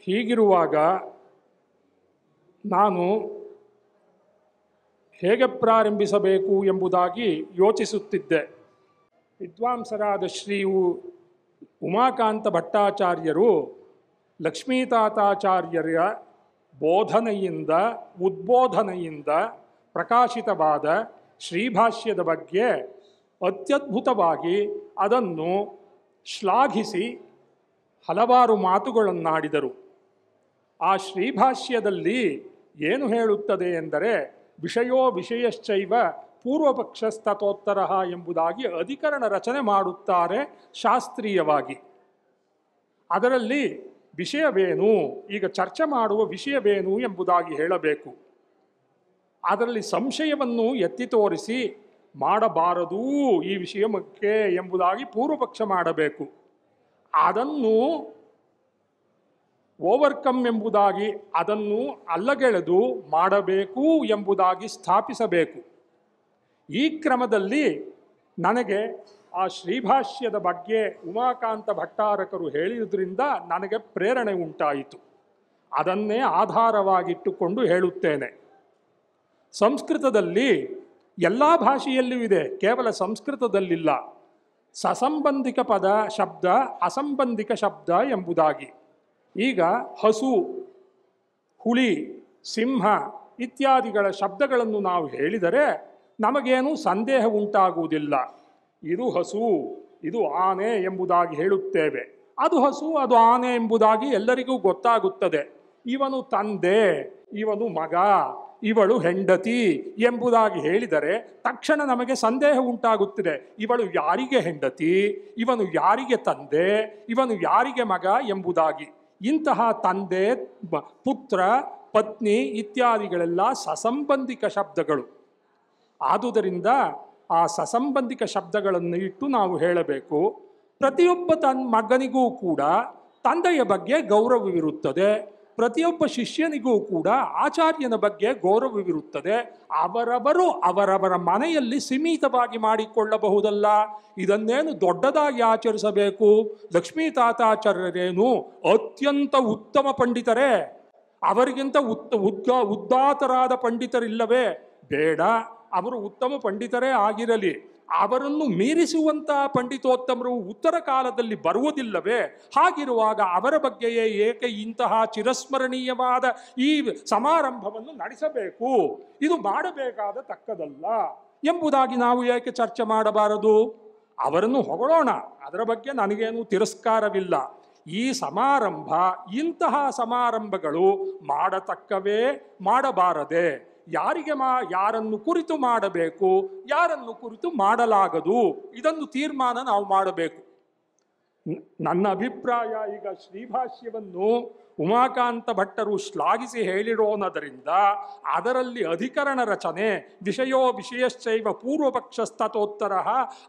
ಹೀಗಿರುವಾಗ ನಾನು ಹೇಗೆ ಪ್ರಾರಂಭಿಸಬೇಕು ಎಂಬುದಾಗಿ ಯೋಚಿಸುತ್ತಿದ್ದೆ। ವಿದ್ವಾಂಸರಾದ ಶ್ರೀ ಉಮಾಕಾಂತ ಭಟ್ಟಾಚಾರ್ಯರು ಲಕ್ಷ್ಮೀತಾತಾಚಾರ್ಯರ ಬೋಧನೆಯಿಂದ, ಉದ್ಬೋಧನೆಯಿಂದ ಪ್ರಕಾಶಿತವಾದ ಶ್ರೀಭಾಷ್ಯದ ಬಗ್ಗೆ ಅತ್ಯದ್ಭುತವಾಗಿ ಅದನ್ನು ಶ್ಲಾಘಿಸಿ ಹಲವಾರು ಮಾತುಗಳನ್ನಾಡಿದರು। ಆ ಶ್ರೀಭಾಷ್ಯದಲ್ಲಿ ಏನು ಹೇಳುತ್ತದೆ ಎಂದರೆ ವಿಷಯೋ ವಿಷಯಶ್ಚೈವ ಪೂರ್ವಪಕ್ಷಸ್ತತೋತ್ತರ ಎಂಬುದಾಗಿ ಅಧಿಕರಣ ರಚನೆ ಮಾಡುತ್ತಾರೆ ಶಾಸ್ತ್ರೀಯವಾಗಿ. ಅದರಲ್ಲಿ ವಿಷಯವೇನು, ಈಗ ಚರ್ಚೆ ಮಾಡುವ ವಿಷಯವೇನು ಎಂಬುದಾಗಿ ಹೇಳಬೇಕು. ಅದರಲ್ಲಿ ಸಂಶಯವನ್ನು ಎತ್ತಿ ತೋರಿಸಿ ಮಾಡಬಾರದು ಈ ವಿಷಯಕ್ಕೆ ಎಂಬುದಾಗಿ ಪೂರ್ವಪಕ್ಷ ಮಾಡಬೇಕು. ಅದನ್ನು ಓವರ್ಕಮ್ ಎಂಬುದಾಗಿ, ಅದನ್ನು ಅಲ್ಲಗೆಳೆದು ಮಾಡಬೇಕು ಎಂಬುದಾಗಿ ಸ್ಥಾಪಿಸಬೇಕು. ಈ ಕ್ರಮದಲ್ಲಿ ನನಗೆ ಆ ಶ್ರೀಭಾಷ್ಯದ ಬಗ್ಗೆ ಉಮಾಕಾಂತ ಭಟ್ಟಾರಕರು ಹೇಳಿದ್ರಿಂದ ನನಗೆ ಪ್ರೇರಣೆ ಉಂಟಾಯಿತು. ಅದನ್ನೇ ಆಧಾರವಾಗಿಟ್ಟುಕೊಂಡು ಹೇಳುತ್ತೇನೆ. ಸಂಸ್ಕೃತದಲ್ಲಿ ಎಲ್ಲ ಭಾಷೆಯಲ್ಲೂ ಇದೆ, ಕೇವಲ ಸಂಸ್ಕೃತದಲ್ಲಿಲ್ಲ. ಸಸಂಬಂಧಿಕ ಪದ ಶಬ್ದ, ಅಸಂಬಂಧಿಕ ಶಬ್ದ ಎಂಬುದಾಗಿ. ಈಗ ಹಸು, ಹುಲಿ, ಸಿಂಹ ಇತ್ಯಾದಿಗಳ ಶಬ್ದಗಳನ್ನು ನಾವು ಹೇಳಿದರೆ ನಮಗೇನು ಸಂದೇಹ ಉಂಟಾಗುವುದಿಲ್ಲ. ಇದು ಹಸು, ಇದು ಆನೆ ಎಂಬುದಾಗಿ ಹೇಳುತ್ತೇವೆ. ಅದು ಹಸು, ಅದು ಆನೆ ಎಂಬುದಾಗಿ ಎಲ್ಲರಿಗೂ ಗೊತ್ತಾಗುತ್ತದೆ. ಇವನು ತಂದೆ, ಇವನು ಮಗ, ಇವಳು ಹೆಂಡತಿ ಎಂಬುದಾಗಿ ಹೇಳಿದರೆ ತಕ್ಷಣ ನಮಗೆ ಸಂದೇಹ ಉಂಟಾಗುತ್ತಿದೆ. ಇವಳು ಯಾರಿಗೆ ಹೆಂಡತಿ, ಇವನು ಯಾರಿಗೆ ತಂದೆ, ಇವನು ಯಾರಿಗೆ ಮಗ ಎಂಬುದಾಗಿ. ಇಂತಹ ತಂದೆ, ಪುತ್ರ, ಪತ್ನಿ ಇತ್ಯಾದಿಗಳೆಲ್ಲ ಸಸಂಬಂಧಿಕ ಶಬ್ದಗಳು. ಆದುದರಿಂದ ಆ ಸಸಂಬಂಧಿಕ ಶಬ್ದಗಳನ್ನು ಇಟ್ಟು ನಾವು ಹೇಳಬೇಕು. ಪ್ರತಿಯೊಬ್ಬ ಮಗನಿಗೂ ಕೂಡ ತಂದೆಯ ಬಗ್ಗೆ ಗೌರವವಿರುತ್ತದೆ. ಪ್ರತಿಯೊಬ್ಬ ಶಿಷ್ಯನಿಗೂ ಕೂಡ ಆಚಾರ್ಯನ ಬಗ್ಗೆ ಗೌರವವಿರುತ್ತದೆ. ಅವರವರು ಅವರವರ ಮನೆಯಲ್ಲಿ ಸೀಮಿತವಾಗಿ ಮಾಡಿಕೊಳ್ಳಬಹುದಲ್ಲ. ಇದನ್ನೇನು ದೊಡ್ಡದಾಗಿ ಆಚರಿಸಬೇಕು? ಲಕ್ಷ್ಮೀ ತಾತಾಚಾರ್ಯರೇನು ಅತ್ಯಂತ ಉತ್ತಮ ಪಂಡಿತರೇ? ಅವರಿಗಿಂತ ಉದ್ದಾತರಾದ ಪಂಡಿತರಿಲ್ಲವೇ? ಬೇಡ, ಅವರು ಉತ್ತಮ ಪಂಡಿತರೇ ಆಗಿರಲಿ. ಅವರನ್ನು ಮೀರಿಸುವಂತಹ ಪಂಡಿತೋತ್ತಮರು ಉತ್ತರ ಕಾಲದಲ್ಲಿ ಬರುವುದಿಲ್ಲವೇ? ಹಾಗಿರುವಾಗ ಅವರ ಬಗ್ಗೆಯೇ ಏಕೆ ಇಂತಹ ಚಿರಸ್ಮರಣೀಯವಾದ ಈ ಸಮಾರಂಭವನ್ನು ನಡೆಸಬೇಕು? ಇದು ಮಾಡಬೇಕಾದ ತಕ್ಕದಲ್ಲ ಎಂಬುದಾಗಿ ನಾವು ಏಕೆ ಚರ್ಚೆ ಮಾಡಬಾರದು? ಅವರನ್ನು ಹೊಗಳೋಣ, ಅದರ ಬಗ್ಗೆ ನನಗೇನು ತಿರಸ್ಕಾರವಿಲ್ಲ. ಈ ಸಮಾರಂಭ, ಇಂತಹ ಸಮಾರಂಭಗಳು ಮಾಡತಕ್ಕವೇ, ಮಾಡಬಾರದೆ? ಯಾರನ್ನು ಕುರಿತು ಮಾಡಬೇಕು, ಯಾರನ್ನು ಕುರಿತು ಮಾಡಲಾಗದು, ಇದನ್ನು ತೀರ್ಮಾನ ನಾವು ಮಾಡಬೇಕು. ನನ್ನ ಅಭಿಪ್ರಾಯ, ಈಗ ಶ್ರೀಭಾಷ್ಯವನ್ನು ಉಮಾಕಾಂತ ಭಟ್ಟರು ಶ್ಲಾಘಿಸಿ ಹೇಳಿರೋಣದರಿಂದ ಅದರಲ್ಲಿ ಅಧಿಕರಣ ರಚನೆ, ವಿಷಯೋ ವಿಷಯಶ್ಚೈವ ಪೂರ್ವಪಕ್ಷಸ್ತತೋತ್ತರ,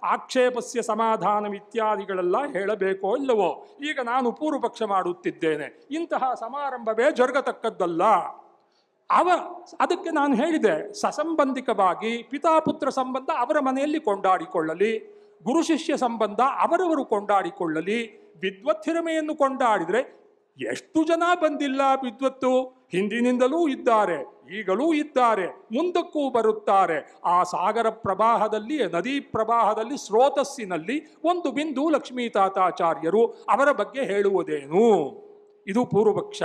ಆಕ್ಷೇಪಸ್ಯ ಸಮಾಧಾನ ಇತ್ಯಾದಿಗಳೆಲ್ಲ ಹೇಳಬೇಕೋ ಇಲ್ಲವೋ? ಈಗ ನಾನು ಪೂರ್ವಪಕ್ಷ ಮಾಡುತ್ತಿದ್ದೇನೆ. ಇಂತಹ ಸಮಾರಂಭವೇ ಜರುಗತಕ್ಕದ್ದಲ್ಲ. ಅದಕ್ಕೆ ನಾನು ಹೇಳಿದೆ, ಸಸಂಬಂಧಿಕವಾಗಿ ಪಿತಾಪುತ್ರ ಸಂಬಂಧ ಅವರ ಮನೆಯಲ್ಲಿ ಕೊಂಡಾಡಿಕೊಳ್ಳಲಿ, ಗುರು ಶಿಷ್ಯ ಸಂಬಂಧ ಅವರವರು ಕೊಂಡಾಡಿಕೊಳ್ಳಲಿ. ವಿದ್ವತ್ತಿರಮೆಯನ್ನು ಕೊಂಡಾಡಿದರೆ ಎಷ್ಟು ಜನ ಬಂದಿಲ್ಲ ವಿದ್ವತ್ತು? ಹಿಂದಿನಿಂದಲೂ ಇದ್ದಾರೆ, ಈಗಲೂ ಇದ್ದಾರೆ, ಮುಂದಕ್ಕೂ ಬರುತ್ತಾರೆ. ಆ ಸಾಗರ ಪ್ರವಾಹದಲ್ಲಿ, ನದಿ ಪ್ರವಾಹದಲ್ಲಿ, ಸ್ರೋತಸ್ಸಿನಲ್ಲಿ ಒಂದು ಬಿಂದು ಲಕ್ಷ್ಮೀ ತಾತಾಚಾರ್ಯರು, ಅವರ ಬಗ್ಗೆ ಹೇಳುವುದೇನು? ಇದು ಪೂರ್ವಪಕ್ಷ.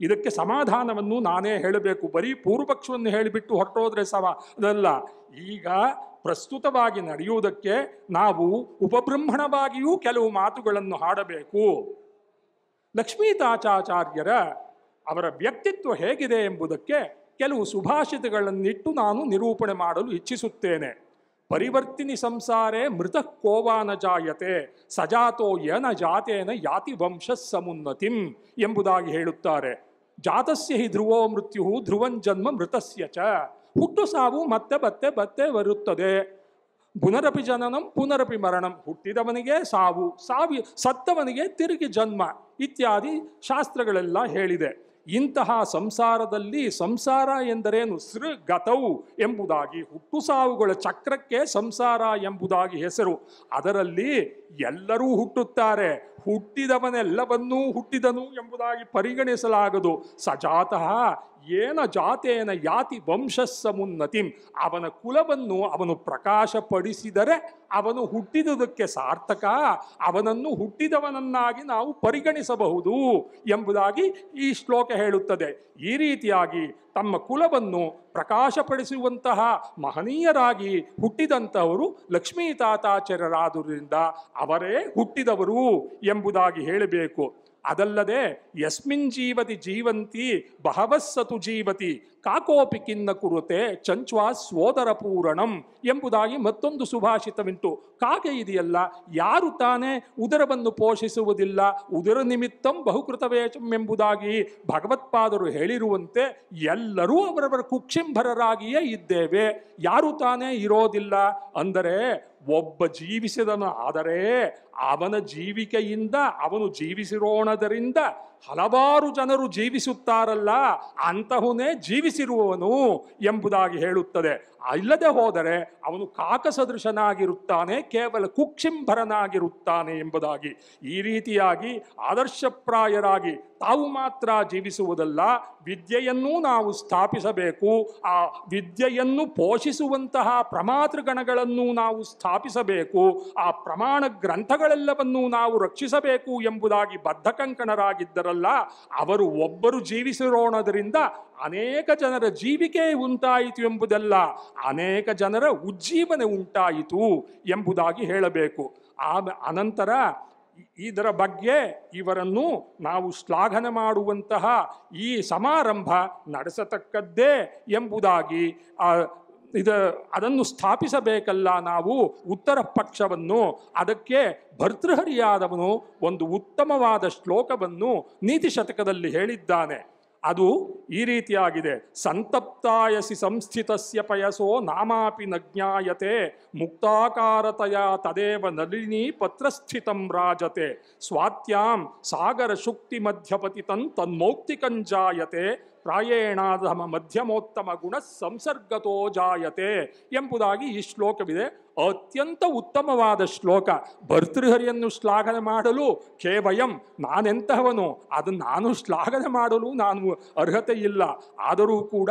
ಇದಕ್ಕೆ ಸಮಾಧಾನವನ್ನು ನಾನೇ ಹೇಳಬೇಕು. ಬರೀ ಪೂರ್ವಪಕ್ಷವನ್ನು ಹೇಳಿಬಿಟ್ಟು ಹೊರಟೋದ್ರೆ ಅದಲ್ಲ. ಈಗ ಪ್ರಸ್ತುತವಾಗಿ ನಡೆಯುವುದಕ್ಕೆ ನಾವು ಉಪಬ್ರಹ್ಮಣವಾಗಿಯೂ ಕೆಲವು ಮಾತುಗಳನ್ನು ಹಾಡಬೇಕು. ಲಕ್ಷ್ಮೀ ತಾತಾಚಾರ್ಯರ ಅವರ ವ್ಯಕ್ತಿತ್ವ ಹೇಗಿದೆ ಎಂಬುದಕ್ಕೆ ಕೆಲವು ಸುಭಾಷಿತಗಳನ್ನಿಟ್ಟು ನಾನು ನಿರೂಪಣೆ ಮಾಡಲು ಇಚ್ಛಿಸುತ್ತೇನೆ. ಪರಿವರ್ತಿನಿ ಸಂಸಾರೇ ಮೃತ ಕೋವಾನ ಜಾಯತೆ, ಸಜಾತೋ ಯನ ಜಾತೇನ ಯಾತಿ ವಂಶ ಸಮುನ್ನತಿಂ ಎಂಬುದಾಗಿ ಹೇಳುತ್ತಾರೆ. ಜಾತಸ್ಯ ಹಿ ಧ್ರುವೋ ಮೃತ್ಯು ಧ್ರುವಂಜನ್ಮ ಮೃತಸ್ಯ ಚ. ಹುಟ್ಟು ಸಾವು ಮತ್ತೆ ಮತ್ತೆ ಮತ್ತೆ ಬರುತ್ತದೆ. ಪುನರಪಿ ಜನನಂ ಪುನರಪಿ ಮರಣಂ. ಹುಟ್ಟಿದವನಿಗೆ ಸಾವು, ಸತ್ತವನಿಗೆ ತಿರುಗಿ ಜನ್ಮ ಇತ್ಯಾದಿ ಶಾಸ್ತ್ರಗಳೆಲ್ಲ ಹೇಳಿದೆ. ಇಂತಹ ಸಂಸಾರದಲ್ಲಿ, ಸಂಸಾರ ಎಂದರೇನು? ಸೃಗತೌ ಎಂಬುದಾಗಿ, ಹುಟ್ಟು ಸಾವುಗಳ ಚಕ್ರಕ್ಕೆ ಸಂಸಾರ ಎಂಬುದಾಗಿ ಹೆಸರು. ಅದರಲ್ಲಿ ಎಲ್ಲರೂ ಹುಟ್ಟುತ್ತಾರೆ. ಹುಟ್ಟಿದವನೆಲ್ಲವನ್ನೂ ಹುಟ್ಟಿದನು ಎಂಬುದಾಗಿ ಪರಿಗಣಿಸಲಾಗದು. ಸಜಾತಃ ಏನ ಜಾತೇನ ಯಾತಿ ವಂಶಸ್ಸಮುನ್ನತಿಂ. ಅವನ ಕುಲವನ್ನು ಅವನು ಪ್ರಕಾಶಪಡಿಸಿದರೆ ಅವನು ಹುಟ್ಟಿದುದಕ್ಕೆ ಸಾರ್ಥಕ, ಅವನನ್ನು ಹುಟ್ಟಿದವನನ್ನಾಗಿ ನಾವು ಪರಿಗಣಿಸಬಹುದು ಎಂಬುದಾಗಿ ಈ ಶ್ಲೋಕ ಹೇಳುತ್ತದೆ. ಈ ರೀತಿಯಾಗಿ ತಮ್ಮ ಕುಲವನ್ನು ಪ್ರಕಾಶಪಡಿಸುವಂತಹ ಮಹನೀಯರಾಗಿ ಹುಟ್ಟಿದಂಥವರು ಲಕ್ಷ್ಮೀ ತಾತಾಚಾರ್ಯರಾದುದರಿಂದ ಅವರೇ ಹುಟ್ಟಿದವರು ಎಂಬುದಾಗಿ ಹೇಳಬೇಕು. ಅದಲ್ಲದೆ ಯಸ್ಮಿನ್ ಜೀವತಿ ಜೀವಂತಿ ಬಹವಸ್ಸತು ಜೀವತಿ ಕಾಕೋಪಿ ಕಿನ್ನ ಕುರುತೆ ಚಂಚ್ವಾ ಸ್ವೋದರ ಪೂರಣಂ ಎಂಬುದಾಗಿ ಮತ್ತೊಂದು ಸುಭಾಷಿತವಿಂಟು. ಕಾಗೆ ಇದೆಯಲ್ಲ, ಯಾರು ತಾನೇ ಉದರವನ್ನು ಪೋಷಿಸುವುದಿಲ್ಲ, ಉದರ ನಿಮಿತ್ತಂ ಬಹುಕೃತವೇಚಂ ಎಂಬುದಾಗಿ ಭಗವತ್ಪಾದರು ಹೇಳಿರುವಂತೆ ಎಲ್ಲರೂ ಅವರವರ ಕುಕ್ಷಿಂಭರರಾಗಿಯೇ ಇದ್ದೇವೆ, ಯಾರು ತಾನೇ ಇರೋದಿಲ್ಲ. ಅಂದರೆ ಒಬ್ಬ ಜೀವಿಸಿದನು ಆದರೆ ಅವನ ಜೀವಿಕೆಯಿಂದ, ಅವನು ಜೀವಿಸಿರೋಣದರಿಂದ ಹಲವಾರು ಜನರು ಜೀವಿಸುತ್ತಾರಲ್ಲ, ಅಂತಹುನೇ ಜೀವಿಸಿರುವವನು ಎಂಬುದಾಗಿ ಹೇಳುತ್ತದೆ. ಇಲ್ಲದೆ ಹೋದರೆ ಅವನು ಕಾಕಸದೃಶನಾಗಿರುತ್ತಾನೆ, ಕೇವಲ ಕುಕ್ಷಿಂಭರನಾಗಿರುತ್ತಾನೆ ಎಂಬುದಾಗಿ. ಈ ರೀತಿಯಾಗಿ ಆದರ್ಶಪ್ರಾಯರಾಗಿ ತಾವು ಮಾತ್ರ ಜೀವಿಸುವುದಲ್ಲ, ವಿದ್ಯೆಯನ್ನೂ ನಾವು ಸ್ಥಾಪಿಸಬೇಕು. ಆ ವಿದ್ಯೆಯನ್ನು ಪೋಷಿಸುವಂತಹ ಪ್ರಮಾತೃಗಣಗಳನ್ನು ನಾವು ಸ್ಥಾಪಿಸಬೇಕು. ಆ ಪ್ರಮಾಣ ಗ್ರಂಥಗಳೆಲ್ಲವನ್ನೂ ನಾವು ರಕ್ಷಿಸಬೇಕು ಎಂಬುದಾಗಿ ಬದ್ಧಕಂಕಣರಾಗಿದ್ದರಲ್ಲ, ಅವರು ಒಬ್ಬರು ಜೀವಿಸಿರೋಣದರಿಂದ ಅನೇಕ ಜನರ ಜೀವಿಕೆ ಉಂಟಾಯಿತು ಎಂಬುದಲ್ಲ, ಅನೇಕ ಜನರ ಉಜ್ಜೀವನೆ ಉಂಟಾಯಿತು ಎಂಬುದಾಗಿ ಹೇಳಬೇಕು. ಅನಂತರ ಇದರ ಬಗ್ಗೆ ಇವರನ್ನು ನಾವು ಶ್ಲಾಘನೆ ಮಾಡುವಂತಹ ಈ ಸಮಾರಂಭ ನಡೆಸತಕ್ಕದ್ದೇ ಎಂಬುದಾಗಿ ಅದನ್ನು ಸ್ಥಾಪಿಸಬೇಕಲ್ಲ ನಾವು ಉತ್ತರ ಪಕ್ಷವನ್ನು. ಅದಕ್ಕೆ ಭರ್ತೃಹರಿಯಾದವನು ಒಂದು ಉತ್ತಮವಾದ ಶ್ಲೋಕವನ್ನು ನೀತಿ ಶತಕದಲ್ಲಿ ಹೇಳಿದ್ದಾನೆ. ಅದು ಈ ರೀತಿಯಾಗಿದೆ: ಸಂತಪ್ತಾಯಸಿ ಸಂಸ್ಥಿತಸ್ಯ ಪಯಸೋ ನಾಮಾಪಿ ನ ಜ್ಞಾಯತೆ ಮುಕ್ತಾಕಾರತಯ ತದೇವ ನಳಿನಿ ಪತ್ರಸ್ಥಿತಂ ರಾಜತೆ ಸ್ವಾತ್ಯಾಂ ಸಾಗರ ಶುಕ್ತಿ ಮಧ್ಯಪತಿತಂ ತನ್ಮೌಕ್ತಿಕಂಜಾಯತೆ ಪ್ರಾಯೇಣಾಧಮ ಮಧ್ಯಮೋತ್ತಮ ಗುಣ ಸಂಸರ್ಗತೋ ಜಾಯತೆ ಎಂಬುದಾಗಿ ಈ ಶ್ಲೋಕವಿದೆ. ಅತ್ಯಂತ ಉತ್ತಮವಾದ ಶ್ಲೋಕ. ಭರ್ತೃಹರಿಯನ್ನು ಶ್ಲಾಘನೆ ಮಾಡಲು ಕೇವಯಂ ನಾನೆಂತಹವನು, ಅದನ್ನು ನಾನು ಶ್ಲಾಘನೆ ಮಾಡಲು ನಾನು ಅರ್ಹತೆ ಇಲ್ಲ. ಆದರೂ ಕೂಡ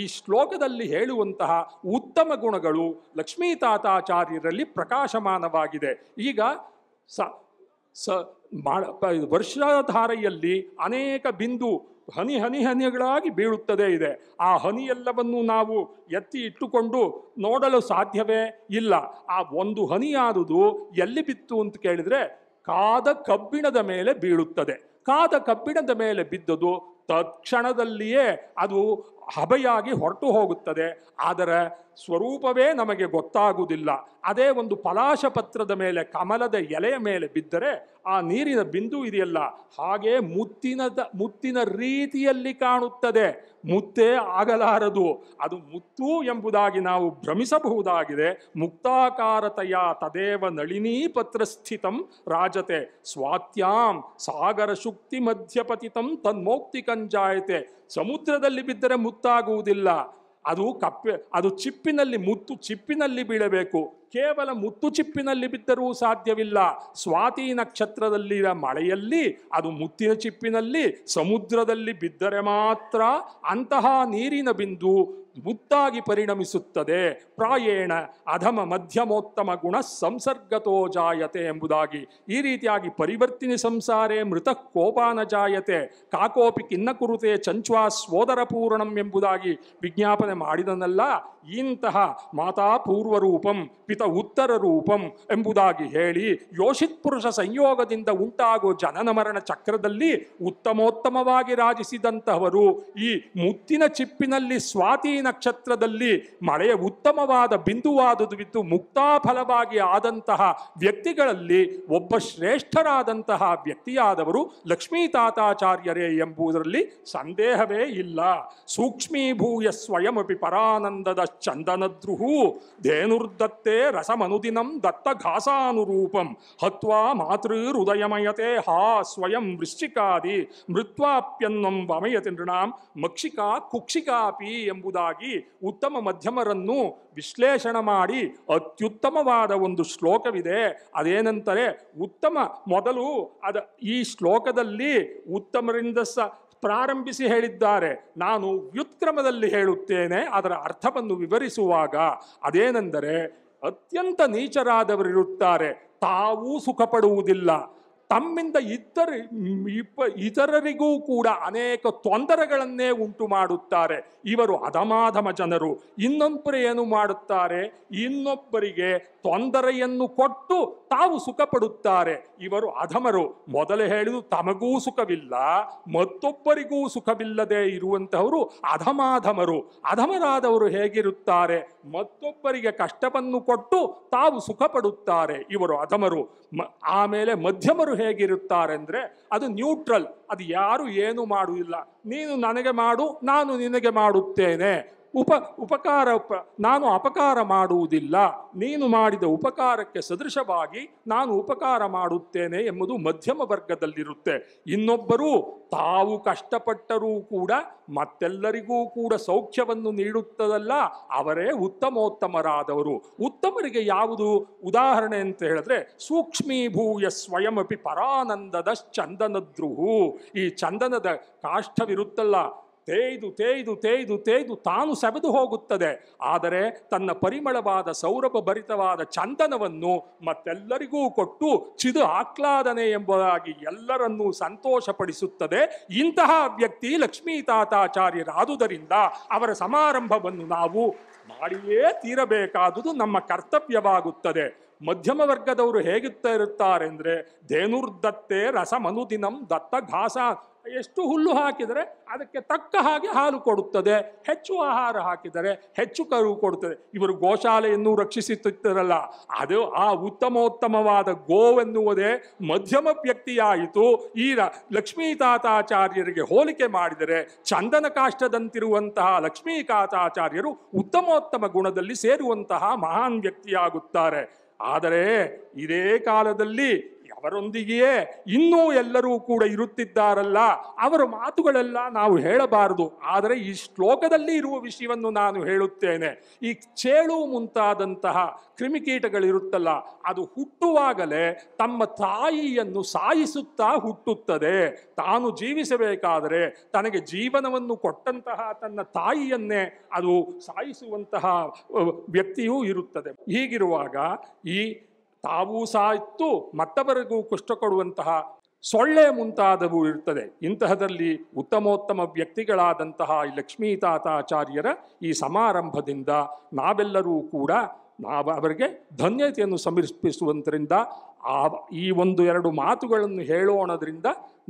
ಈ ಶ್ಲೋಕದಲ್ಲಿ ಹೇಳುವಂತಹ ಉತ್ತಮ ಗುಣಗಳು ಲಕ್ಷ್ಮೀ ತಾತಾಚಾರ್ಯರಲ್ಲಿ ಪ್ರಕಾಶಮಾನವಾಗಿದೆ. ಈಗ ವರ್ಷಧಾರೆಯಲ್ಲಿ ಅನೇಕ ಬಿಂದು ಹನಿ ಹನಿ ಹನಿಗಳಾಗಿ ಬೀಳುತ್ತದೆ ಇದೆ. ಆ ಹನಿಯೆಲ್ಲವನ್ನು ನಾವು ಎತ್ತಿ ಇಟ್ಟುಕೊಂಡು ನೋಡಲು ಸಾಧ್ಯವೇ ಇಲ್ಲ. ಆ ಒಂದು ಹನಿಯಾದುದು ಎಲ್ಲಿ ಬಿತ್ತು ಅಂತ ಕೇಳಿದರೆ ಕಾದ ಕಬ್ಬಿಣದ ಮೇಲೆ ಬೀಳುತ್ತದೆ. ಕಾದ ಕಬ್ಬಿಣದ ಮೇಲೆ ಬಿದ್ದದು ತತ್ಕ್ಷಣದಲ್ಲಿಯೇ ಅದು ಹಬೆಯಾಗಿ ಹೊರಟು ಹೋಗುತ್ತದೆ. ಅದರ ಸ್ವರೂಪವೇ ನಮಗೆ ಗೊತ್ತಾಗುವುದಿಲ್ಲ. ಅದೇ ಒಂದು ಪಲಾಶ ಪತ್ರದ ಮೇಲೆ, ಕಮಲದ ಎಲೆಯ ಮೇಲೆ ಬಿದ್ದರೆ ಆ ನೀರಿನ ಬಿಂದು ಇದೆಯಲ್ಲ, ಹಾಗೆ ಮುತ್ತಿನ ರೀತಿಯಲ್ಲಿ ಕಾಣುತ್ತದೆ. ಮುತ್ತೇ ಆಗಲಾರದು, ಅದು ಮುತ್ತು ಎಂಬುದಾಗಿ ನಾವು ಭ್ರಮಿಸಬಹುದಾಗಿದೆ. ಮುಕ್ತಾಕಾರತಯ ತದೇವ ನಳಿನೀ ಪತ್ರಸ್ಥಿತಂ ರಾಜತೆ ಸ್ವಾತ್ಯಾಂ ಸಾಗರ ಶುಕ್ತಿ ಮಧ್ಯಪತಿತಂ ತನ್ಮೌಕ್ತಿಕಂಜಾಯತೆ. ಸಮುದ್ರದಲ್ಲಿ ಬಿದ್ದರೆ ಮುತ್ತಾಗುವುದಿಲ್ಲ, ಅದು ಚಿಪ್ಪಿನಲ್ಲಿ, ಮುತ್ತು ಚಿಪ್ಪಿನಲ್ಲಿ ಬೀಳಬೇಕು. ಕೇವಲ ಮುತ್ತು ಚಿಪ್ಪಿನಲ್ಲಿ ಬಿದ್ದರೂ ಸಾಧ್ಯವಿಲ್ಲ. ಸ್ವಾತಿ ನಕ್ಷತ್ರದಲ್ಲಿನ ಮಳೆಯಲ್ಲಿ ಅದು ಮುತ್ತಿನ ಚಿಪ್ಪಿನಲ್ಲಿ, ಸಮುದ್ರದಲ್ಲಿ ಬಿದ್ದರೆ ಮಾತ್ರ ಅಂತಹ ನೀರಿನ ಬಿಂದು ಮುತ್ತಾಗಿ ಪರಿಣಮಿಸುತ್ತದೆ. ಪ್ರಾಯೇಣ ಅಧಮ ಮಧ್ಯಮೋತ್ತಮ ಗುಣ ಸಂಸರ್ಗತೋ ಜಾಯತೆ ಎಂಬುದಾಗಿ. ಈ ರೀತಿಯಾಗಿ ಪರಿವರ್ತಿನಿ ಸಂಸಾರೇ ಮೃತ ಕೋಪಾನ ಜಾಯತೆ ಕಾಕೋಪಿ ಕಿನ್ನ ಕುರುತೆ ಚಂಚ್ವಾ ಸ್ವೋದರ ಪೂರ್ಣಂ ಎಂಬುದಾಗಿ ವಿಜ್ಞಾಪನೆ ಮಾಡಿದನಲ್ಲ. ಇಂತಹ ಮಾತಾ ಪೂರ್ವರೂಪಂ ಪಿತ ಉತ್ತರ ರೂಪಂ ಎಂಬುದಾಗಿ ಹೇಳಿ ಯೋಷಿತ್ ಪುರುಷ ಸಂಯೋಗದಿಂದ ಉಂಟಾಗುವ ಜನನ ಮರಣ ಚಕ್ರದಲ್ಲಿ ಉತ್ತಮೋತ್ತಮವಾಗಿ ರಾಜಿಸಿದಂತಹವರು ಈ ಮುತ್ತಿನ ಚಿಪ್ಪಿನಲ್ಲಿ ಸ್ವಾತಿ ನಕ್ಷತ್ರದಲ್ಲಿ ಮಳೆಯ ಉತ್ತಮವಾದ ಬಿಂದುವಾದುದು ಬಿದ್ದು ಮುಕ್ತಾಫಲವಾಗಿ ಆದಂತಹ ವ್ಯಕ್ತಿಗಳಲ್ಲಿ ಒಬ್ಬ ಶ್ರೇಷ್ಠರಾದಂತಹ ವ್ಯಕ್ತಿಯಾದವರು ಲಕ್ಷ್ಮೀ ತಾತಾಚಾರ್ಯರೇ ಎಂಬುದರಲ್ಲಿ ಸಂದೇಹವೇ ಇಲ್ಲ. ಸೂಕ್ಷ್ಮೀಭೂಯ ಸ್ವಯಮಪಿ ಪರಾನಂದದ ಚಂದನದ್ರುಹು ಧೇನುರ್ದತ್ತೇ ರಸಮನುದಿನಂ ದತ್ತಘಾಸಾನುರೂಪಂ ಹತ್ವಾ ಮಾತೃಹೃದಯಮಯತೆ ಹಾ ಸ್ವಯಂ ವೃಶ್ಚಿಕಾದಿ ಮೃತ್ವಾಪ್ಯನ್ನಂ ವಮಯತಿ ನೃಣಾಂ ಮಕ್ಷಿಕಾ ಕುಕ್ಷಿಕಾಪಿ ಎಂಬುದಾಗಿ ಉತ್ತಮ ಮಧ್ಯಮರನ್ನು ವಿಶ್ಲೇಷಣೆ ಮಾಡಿ ಅತ್ಯುತ್ತಮವಾದ ಒಂದು ಶ್ಲೋಕವಿದೆ. ಅದೇನೆಂದರೆ ಮೊದಲು ಈ ಶ್ಲೋಕದಲ್ಲಿ ಉತ್ತಮರಿಂದ ಪ್ರಾರಂಭಿಸಿ ಹೇಳಿದ್ದಾರೆ. ನಾನು ವ್ಯುತ್ಕ್ರಮದಲ್ಲಿ ಹೇಳುತ್ತೇನೆ ಅದರ ಅರ್ಥವನ್ನು ವಿವರಿಸುವಾಗ. ಅದೇನೆಂದರೆ, ಅತ್ಯಂತ ನೀಚರಾದವರಿರುತ್ತಾರೆ, ತಾವೂ ಸುಖ ಪಡುವುದಿಲ್ಲ, ತಮ್ಮಿಂದ ಇತರರಿಗೂ ಕೂಡ ಅನೇಕ ತೊಂದರೆಗಳನ್ನೇ ಉಂಟು ಮಾಡುತ್ತಾರೆ. ಇವರು ಅಧಮಾಧಮ ಜನರು. ಇನ್ನೊಬ್ಬರು ಏನು ಮಾಡುತ್ತಾರೆ? ಇನ್ನೊಬ್ಬರಿಗೆ ತೊಂದರೆಯನ್ನು ಕೊಟ್ಟು ತಾವು ಸುಖ ಪಡುತ್ತಾರೆ. ಇವರು ಅಧಮರು. ಮೊದಲೇ ಹೇಳಿದು ತಮಗೂ ಸುಖವಿಲ್ಲ, ಮತ್ತೊಬ್ಬರಿಗೂ ಸುಖವಿಲ್ಲದೆ ಇರುವಂತಹವರು ಅಧಮಾಧಮರು. ಅಧಮರಾದವರು ಹೇಗಿರುತ್ತಾರೆ? ಮತ್ತೊಬ್ಬರಿಗೆ ಕಷ್ಟವನ್ನು ಕೊಟ್ಟು ತಾವು ಸುಖ ಪಡುತ್ತಾರೆ. ಇವರು ಅಧಮರು. ಆಮೇಲೆ ಮಧ್ಯಮರು ಹೇಗಿರುತ್ತಾರೆ ಅಂದರೆ ಅದು ನ್ಯೂಟ್ರಲ್. ಅದು ಯಾರು ಏನು ಮಾಡುವುದಿಲ್ಲ. ನೀನು ನನಗೆ ಮಾಡು, ನಾನು ನಿನಗೆ ಮಾಡುತ್ತೇನೆ. ನಾನು ಅಪಕಾರ ಮಾಡುವುದಿಲ್ಲ. ನೀನು ಮಾಡಿದ ಉಪಕಾರಕ್ಕೆ ಸದೃಶವಾಗಿ ನಾನು ಉಪಕಾರ ಮಾಡುತ್ತೇನೆ ಎಂಬುದು ಮಧ್ಯಮ ವರ್ಗದಲ್ಲಿರುತ್ತೆ. ಇನ್ನೊಬ್ಬರು ತಾವು ಕಷ್ಟಪಟ್ಟರೂ ಕೂಡ ಮತ್ತೆಲ್ಲರಿಗೂ ಕೂಡ ಸೌಖ್ಯವನ್ನು ನೀಡುತ್ತದಲ್ಲ, ಅವರೇ ಉತ್ತಮೋತ್ತಮರಾದವರು. ಉತ್ತಮರಿಗೆ ಯಾವುದು ಉದಾಹರಣೆ ಅಂತ ಹೇಳಿದ್ರೆ, ಸೂಕ್ಷ್ಮೀಭೂಯ ಸ್ವಯಮಪಿ ಪರಾನಂದದ ಚಂದನದ್ರುಹು. ಈ ಚಂದನದ ಕಾಷ್ಠವಿರುತ್ತಲ್ಲ, ತೇಯ್ದು ತೇಯ್ದು ತೇಯ್ದು ತೇಯ್ದು ತಾನು ಸೆಬೆದು ಹೋಗುತ್ತದೆ. ಆದರೆ ತನ್ನ ಪರಿಮಳವಾದ ಸೌರಭ ಭರಿತವಾದ ಚಂದನವನ್ನು ಮತ್ತೆಲ್ಲರಿಗೂ ಕೊಟ್ಟು ಚಿದು ಆಹ್ಲಾದನೆ ಎಂಬುದಾಗಿ ಎಲ್ಲರನ್ನೂ ಸಂತೋಷಪಡಿಸುತ್ತದೆ. ಇಂತಹ ವ್ಯಕ್ತಿ ಲಕ್ಷ್ಮೀ ತಾತಾಚಾರ್ಯರಾದುದರಿಂದ ಅವರ ಸಮಾರಂಭವನ್ನು ನಾವು ಮಾಡಿಯೇ ತೀರಬೇಕಾದುದು ನಮ್ಮ ಕರ್ತವ್ಯವಾಗುತ್ತದೆ. ಮಧ್ಯಮ ವರ್ಗದವರು ಹೇಗಿರುತ್ತಾರೆ ಅಂದರೆ, ಧೇನುರ್ದತ್ತೆ ರಸಮನುದಿನಂ ದತ್ತ ಘಾಸ. ಎಷ್ಟು ಹುಲ್ಲು ಹಾಕಿದರೆ ಅದಕ್ಕೆ ತಕ್ಕ ಹಾಗೆ ಹಾಲು ಕೊಡುತ್ತದೆ, ಹೆಚ್ಚು ಆಹಾರ ಹಾಕಿದರೆ ಹೆಚ್ಚು ಕರು ಕೊಡುತ್ತದೆ. ಇವರು ಗೋಶಾಲೆಯನ್ನು ರಕ್ಷಿಸುತ್ತಿದ್ದರಲ್ಲ, ಅದು ಆ ಉತ್ತಮೋತ್ತಮವಾದ ಗೋವೆನ್ನುವುದೇ ಮಧ್ಯಮ ವ್ಯಕ್ತಿಯಾಯಿತು. ಈ ಲಕ್ಷ್ಮೀ ತಾತಾಚಾರ್ಯರಿಗೆ ಹೋಲಿಕೆ ಮಾಡಿದರೆ ಚಂದನ ಕಾಷ್ಟದಂತಿರುವಂತಹ ಲಕ್ಷ್ಮೀ ತಾತಾಚಾರ್ಯರು ಉತ್ತಮೋತ್ತಮ ಗುಣದಲ್ಲಿ ಸೇರುವಂತಹ ಮಹಾನ್ ವ್ಯಕ್ತಿಯಾಗುತ್ತಾರೆ. ಆದರೆ ಇದೇ ಕಾಲದಲ್ಲಿ ಅವರೊಂದಿಗೆಯೇ ಇನ್ನೂ ಎಲ್ಲರೂ ಕೂಡ ಇರುತ್ತಿದ್ದಾರಲ್ಲ, ಅವರ ಮಾತುಗಳೆಲ್ಲ ನಾವು ಹೇಳಬಾರದು. ಆದರೆ ಈ ಶ್ಲೋಕದಲ್ಲಿ ಇರುವ ವಿಷಯವನ್ನು ನಾನು ಹೇಳುತ್ತೇನೆ. ಈ ಚೇಳು ಮುಂತಾದಂತಹ ಕ್ರಿಮಿಕೀಟಗಳಿರುತ್ತಲ್ಲ, ಅದು ಹುಟ್ಟುವಾಗಲೇ ತಮ್ಮ ತಾಯಿಯನ್ನು ಸಾಯಿಸುತ್ತಾ ಹುಟ್ಟುತ್ತದೆ. ತಾನು ಜೀವಿಸಬೇಕಾದರೆ ತನಗೆ ಜೀವನವನ್ನು ಕೊಟ್ಟಂತಹ ತನ್ನ ತಾಯಿಯನ್ನೇ ಅದು ಸಾಯಿಸುವಂತಹ ವ್ಯಕ್ತಿಯೂ ಇರುತ್ತದೆ. ಹೀಗಿರುವಾಗ ಈ ತಾವೂ ಸಾಯಿತು ಮತ್ತವರಿಗೂ ಕಷ್ಟ ಕೊಡುವಂತಹ ಸೊಳ್ಳೆ ಮುಂತಾದವು ಇರ್ತದೆ. ಇಂತಹದಲ್ಲಿ ಉತ್ತಮೋತ್ತಮ ವ್ಯಕ್ತಿಗಳಾದಂತಹ ಈ ಲಕ್ಷ್ಮೀ ತಾತಾಚಾರ್ಯರ ಈ ಸಮಾರಂಭದಿಂದ ನಾವೆಲ್ಲರೂ ಕೂಡ ಅವರಿಗೆ ಧನ್ಯತೆಯನ್ನು ಸಮರ್ಪಿಸುವಂತರಿಂದ ಈ ಒಂದು ಎರಡು ಮಾತುಗಳನ್ನು ಹೇಳೋಣದ್ರಿಂದ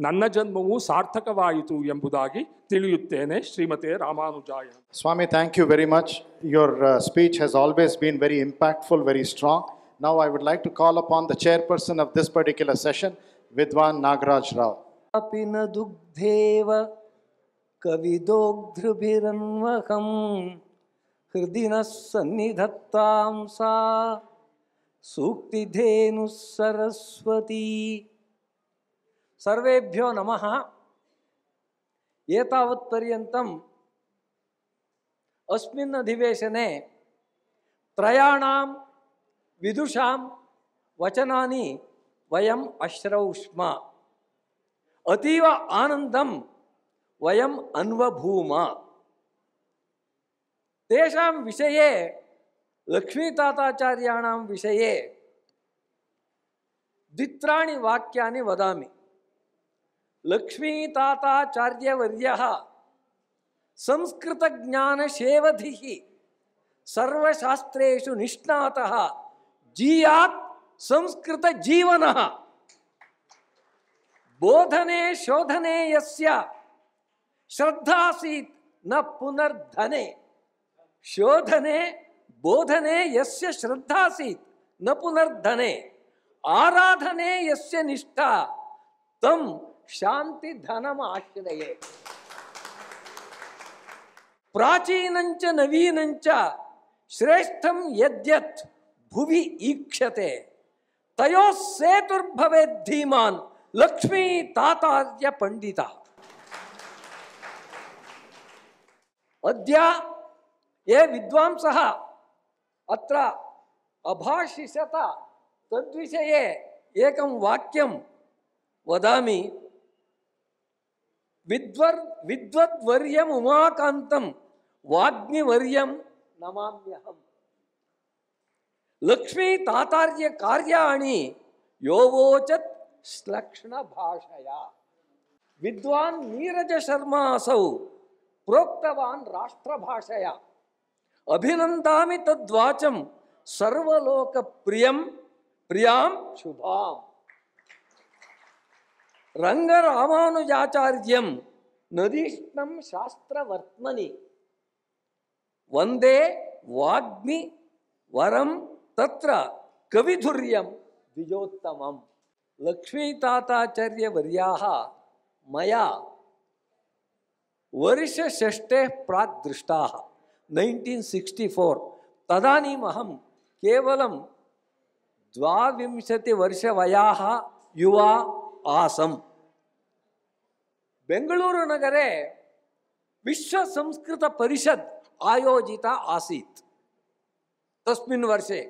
ನನ್ನ ಜನ್ಮವು ಸಾರ್ಥಕವಾಯಿತು ಎಂಬುದಾಗಿ ತಿಳಿಯುತ್ತೇನೆ. ಶ್ರೀಮತೆ ರಾಮಾನುಜಾಯ. Swami, thank you very much. Your speech has always been very impactful, very strong. Now I would like to call upon the chairperson of this particular session, Vidwan Nagaraj Rao. Apina dugdheva kavidogdhrubhiranvaham hridinas sannidhattam sa suktidhenus saraswati. Sarvebhyo namaha. Etavat paryantam asmin adhiveshane trayanam ವಿದುಷಾಂ ವಚನಾನಿ ವಯಂ ಅಶ್ರೌಷ್ಮ ಅತೀವ ಆನಂದಂ ವಯಂ ಅನ್ವಭೂಮ. ತೇಷಾಂ ವಿಷಯೇ ಲಕ್ಷ್ಮೀತಾತಾಚಾರ್ಯಾಣಾಂ ವಿಷಯೇ ದ್ವಿತ್ರಾಣಿ ವಾಕ್ಯಾನಿ ವದಾಮಿ. ಲಕ್ಷ್ಮೀತಾತಾಚಾರ್ಯವರ್ಯಃ ಸಂಸ್ಕೃತಜ್ಞಾನಶೇವಧಿಃ ಸರ್ವಶಾಸ್ತ್ರೇಷು ನಿಷ್ಣಾತಃ ಜೀಯಾತ್ ಸಂಸ್ಕೃತ ಜೀವನಃ. ಬೋಧನೆ ಶೋಧನೆ ಯಸ್ಯ ಶ್ರದ್ಧಾಸೀತ್ ನ ಪುನರ್ಧನೆ. ಶೋಧನೆ ಬೋಧನೆ ಯಸ್ಯ ಶ್ರದ್ಧಾಸೀತ್ ನ ಪುನರ್ಧನೆ. ಆರಾಧನೆ ಯಸ್ಯ ನಿಷ್ಠಾ ತಂ ಶಾಂತಿ ಧನಮಾಶ್ರಯೇ. ಪ್ರಾಚೀನಂಚ ನವೀನಂಚ ಶ್ರೇಷ್ಠಂ ಯದ್ಯತ್ ಭುವಿ ಈಕ್ಷತೆ ತಯೋ ಸೇತುರ್ಭವೇದ್ ಧೀಮಾನ್ ಲಕ್ಷ್ಮೀ ತಾತಾರ್ಯ ಪಂಡಿತ. ಅದ್ಯ ಯೇ ವಿದ್ವಾಂಸಃ ಅತ್ರ ಅಭಾಷಿಷತ ತದ್ವಿಷಯೇ ಏಕಂ ವಾಕ್ಯಂ ವದಾಮಿ. ವಿದ್ವದ್ವರ್ಯಂ ಉಮಾಕಾಂತಂ ವಾಗ್ಮಿವರ್ಯಂ ನಮಾಮ್ಯಹಂ. ಲಕ್ಷ್ಮೀ ತಾತಾರ್ಯ ಕಾರ್ಯಾಣಿ ಯೋವೋಚತ್ श्लक्ष्णभाषया। विद्वान् नीरज शर्मा असौ प्रोक्तवान् राष्ट्रभाषया। अभिनन्दामि तद्वाचं सर्वलोकप्रियं प्रियां शुभाम्। रंगरामानुजाचार्यं नदीष्णं शास्त्रवर्त्मनि वंदे वाग्मि वरम तत्र कविधुर्यं द्विजोत्तमम्। लक्ष्मीताताचार्य वर्याः मया वर्षषष्ठे प्राक् दृष्टाः 1964। तदानीम् अहं केवलं 22 वर्षवयाः युवा आसम्। बेंगळूरु नगरे विश्व संस्कृत परिषद आयोजिता आसीत्। तस्मिन् वर्षे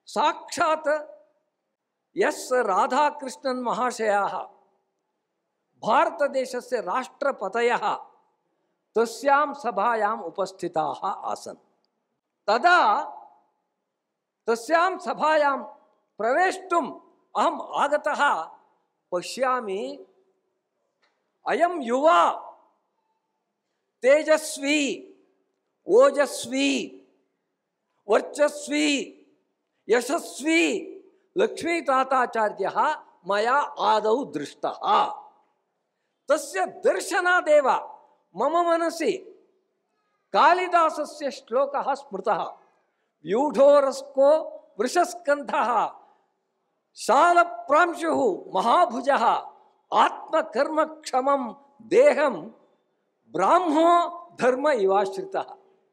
साक्षात् एस् राधाकृष्णन् महाशयाः भारतदेशस्य राष्ट्रपतयः तस्यां सभायाम् उपस्थिताः आसन्। तदा तस्यां सभायां प्रवेष्टुम् अहम् आगतः पश्यामि अयं युवा तेजस्वी ओजस्वी वर्चस्वी यशस्वी लक्ष्मीताताचार्यः मया आदौ दृष्टः। तस्य दर्शनादेव मम मनसि कालिदासस्य श्लोकः स्मृतः। व्यूढोरस्को वृषस्कन्धः शालप्रांशुः महाभुजः आत्मकर्मक्षमं देहं ब्राह्मो धर्म इवाश्रितः।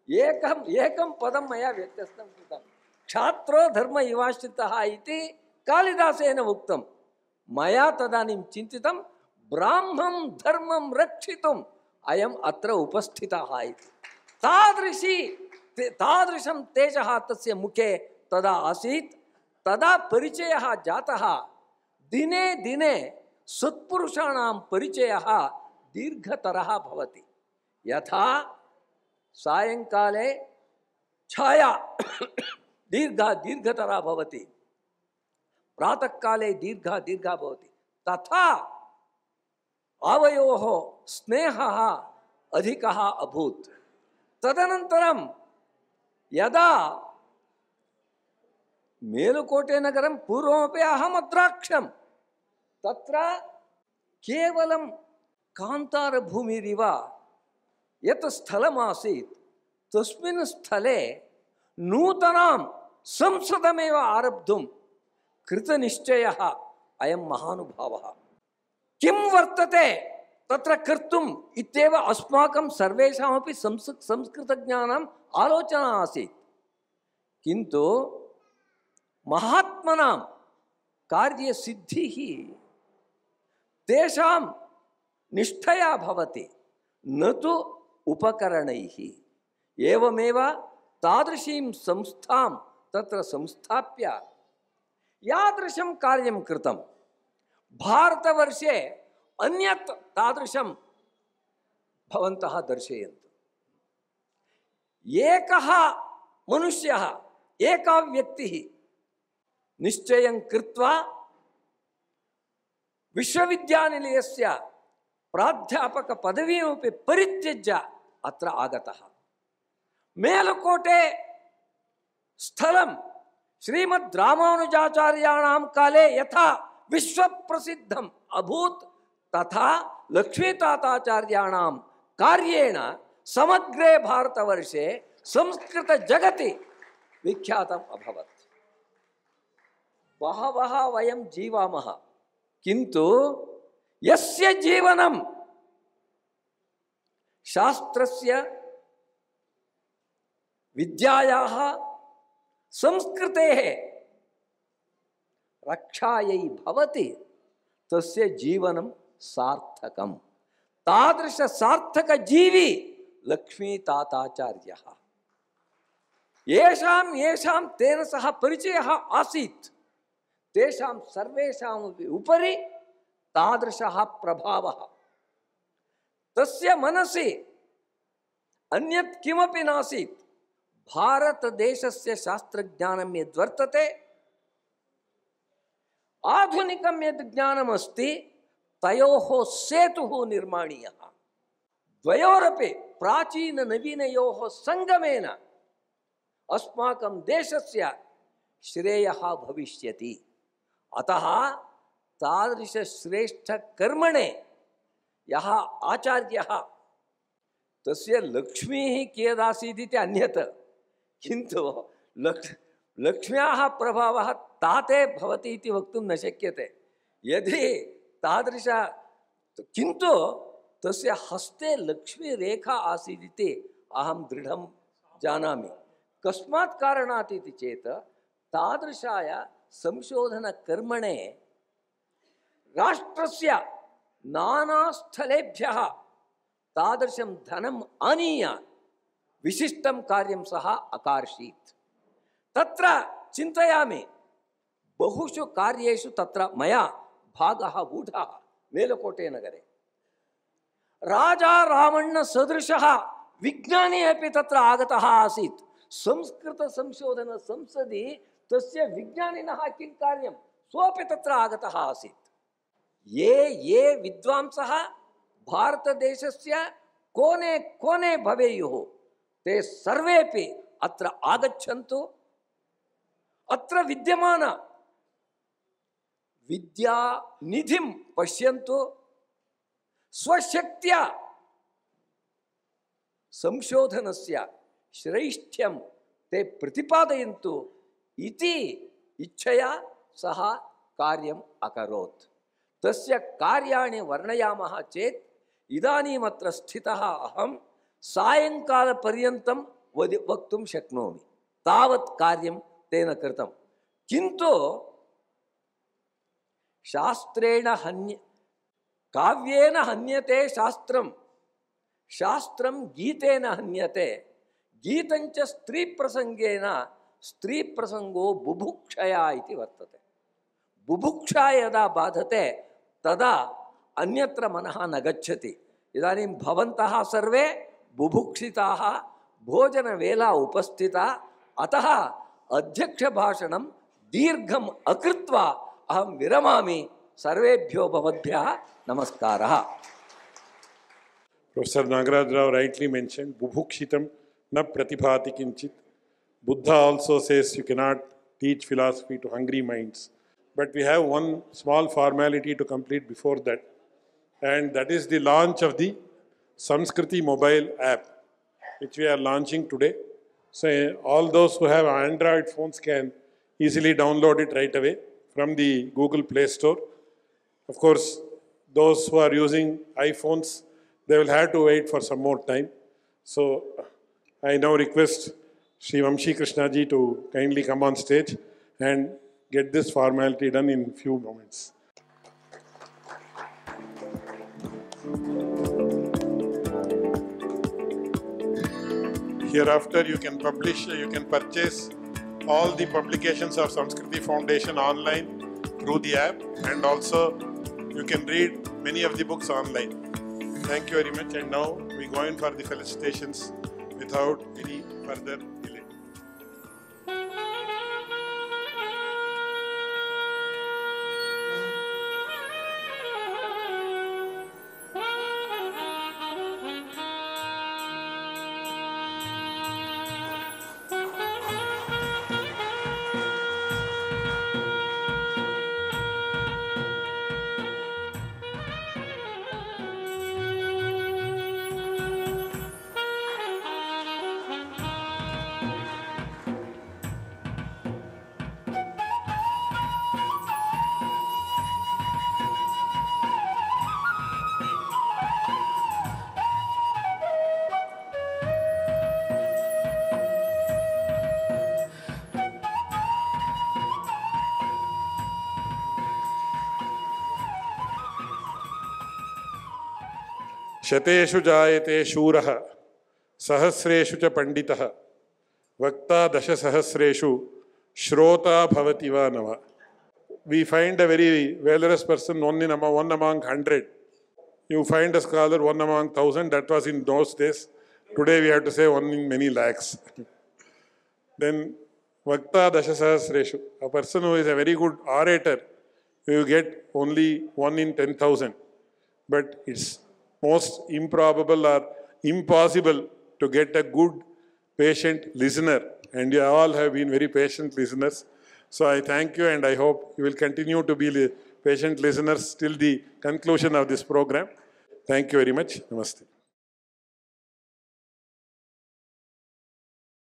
एकं पदं मया व्यत्यस्तं कृतं। क्षात्रो धर्म इवाश्रितः इति कालिदासेन उक्तं। मया तदानीं चिन्तितं ब्राह्मं धर्मं रक्षितुम् अयम् अत्र उपस्थितः इति। तादृशं तेजः तस्य मुखे तदा आसीत्। तदा परिचयः जातः। दिने दिने सत्पुरुषाणां परिचयः दीर्घतरः भवति। यथा सायंकाले छाया दीर्घतरा भवति, प्रातःकाले दीर्घा भवति, तथा आवयोः स्नेहः अधिकः अभूत्। तदनन्तरं यदा मेलुकोटे नगरं पूर्वमपि अहम् अद्राक्षं, तत्र केवलं कान्तारभूमिरिव यत् स्थलमासीत् तस्मिन् स्थले नूतनां संसदमेव आरब्धुं कृतनिश्चयः अयं महानुभावः। किं वर्तते तत्र कर्तुम् इत्येव अस्माकं सर्वेषामपि संस्कृतज्ञानाम् आलोचना आसीत्। किन्तु महात्मनां कार्यसिद्धिः तेषां निष्ठया भवति, न तु उपकरणैः। एवमेव तादृशीं संस्थां तत्र संस्थाप्य यादृशं कार्यं कृतं। भारतवर्षे अन्यत् तादृशं भवन्तः दर्शयन्तु। एकः मनुष्यः, एका व्यक्तिः निश्चयं कृत्वा विश्वविद्यानिलयस्य प्राध्यापक पदवीमपि परित्यज्य अत्र आगतः। मेलुकोटे स्थलं श्रीमद् रामानुजाचार्याणां काले यथा विश्वप्रसिद्धम् अभूत्, तथा लक्ष्मीताताचार्याणां कार्येण समग्रे भारतवर्षे संस्कृत जगति विख्यातम् अभवत्। बहवः वयं जीवामः, किन्तु यस्य जीवनं शास्त्रस्य विद्यायाः संस्कृतेः रक्षायै भवति, तस्य जीवनं सार्थकं। तादृश सार्थक जीवी लक्ष्मीताताचार्यः। येषां तेन सह परिचयः आसीत्, तेषां सर्वेषामपि उपरि तादृशः प्रभावः। तस्य मनसि अन्यत् किमपि नासीत्। भारतदेशस्य शास्त्रज्ञानं यद्वर्तते, आधुनिकं यद् ज्ञानमस्ति तयोः सेतुः निर्माणीयः। द्वयोरपि प्राचीननवीनयोः सङ्गमेन अस्माकं देशस्य श्रेयः भविष्यति। अतः तादृशश्रेष्ठकर्मणे यः आचार्यः तस्य लक्ष्मीः कियदासीदिति अन्यत्, किन्तु लक्ष्म्याः प्रभावः ताते भवति इति वक्तुं न शक्यते। यदि तादृश किन्तु तस्य हस्ते लक्ष्मीरेखा आसीदिति अहं दृढं जानामि। कस्मात् कारणात् इति चेत् तादृशाय संशोधनकर्मणे राष्ट्रस्य नानास्थलेभ्यः तादृशं धनम् आनीय विशिष्टं कार्यं सः अकार्षीत्। तत्र चिन्तयामि बहुषु कार्येषु तत्र मया भागः ऊढः। मेलुकोटे नगरे राजा रामण्ण सदृशः विज्ञानी अपि तत्र आगतः आसीत्। संस्कृतसंशोधन संसदि तस्य विज्ञानिनः किं कार्यं, सोऽपि तत्र आगतः आसीत्। ये विद्वांसः भारतदेशस्य कोने कोने भवेयुः ते सर्वेपि अत्र आगच्छन्तु। अत्र विद्यमान विद्यानिधिं पश्यन्तु, स्वशक्त्या संशोधनस्य श्रैष्ठ्यं ते प्रतिपादयन्तु इति इच्छया सः कार्यम् अकरोत्। तस्य कार्याणि वर्णयामः चेत् इदानीमत्र स्थितः अहं सायङ्कालपर्यन्तं वक्तुं शक्नोमि, तावत् कार्यं तेन कृतं। किन्तु शास्त्रेण काव्येन हन्यते शास्त्रं, शास्त्रं गीतेन हन्यते, गीतञ्च स्त्रीप्रसङ्गेन, स्त्रीप्रसङ्गो बुभुक्षया इति वर्तते। बुभुक्षा यदा बाधते तदा अन्यत्र मनः न गच्छति। इदानीं भवन्तः सर्वे बुभुक्षिताः, भोजनवेला उपस्थिता, अतः अध्यक्षभाषणं दीर्घम् अकृत्वा अहं विरमामि। सर्वेभ्यो भवद्भ्यः नमस्कारः। Professor Nagaraj Rao rightly mentioned, Bubhukshitam na pratibhati kinchit. Buddha also says you cannot teach philosophy to hungry minds. But we have one small formality to complete before that. And that is the launch of the Samskriti mobile app, which we are launching today. So all those who have Android phones can easily download it right away from the Google Play Store. Of course, those who are using iPhones, they will have to wait for some more time. So I now request Sri Vamshi Krishna ji to kindly come on stage and get this formality done in few moments. Hereafter, you can purchase all the publications of Samskriti Foundation online through the app, and also you can read many of the books online. Thank you very much, and now we go in for the felicitations without any further delay. शतेषु जायते शूरः सहस्रेषु च पंडितः वक्ता दशसहस्रेषु श्रोता भवति वा न वा. We find a very valorous person one among 100. You find a scholar one among 1,000. That was in those days. Today we have to say one in many lakhs. Then Vakta Dashasahasreshu, a person who is a very good orator you get only 1 in 10,000. But it's most improbable or impossible to get a good patient listener. And you all have been very patient listeners. So I thank you, and I hope you will continue to be patient listeners till the conclusion of this program. Thank you very much. Namaste.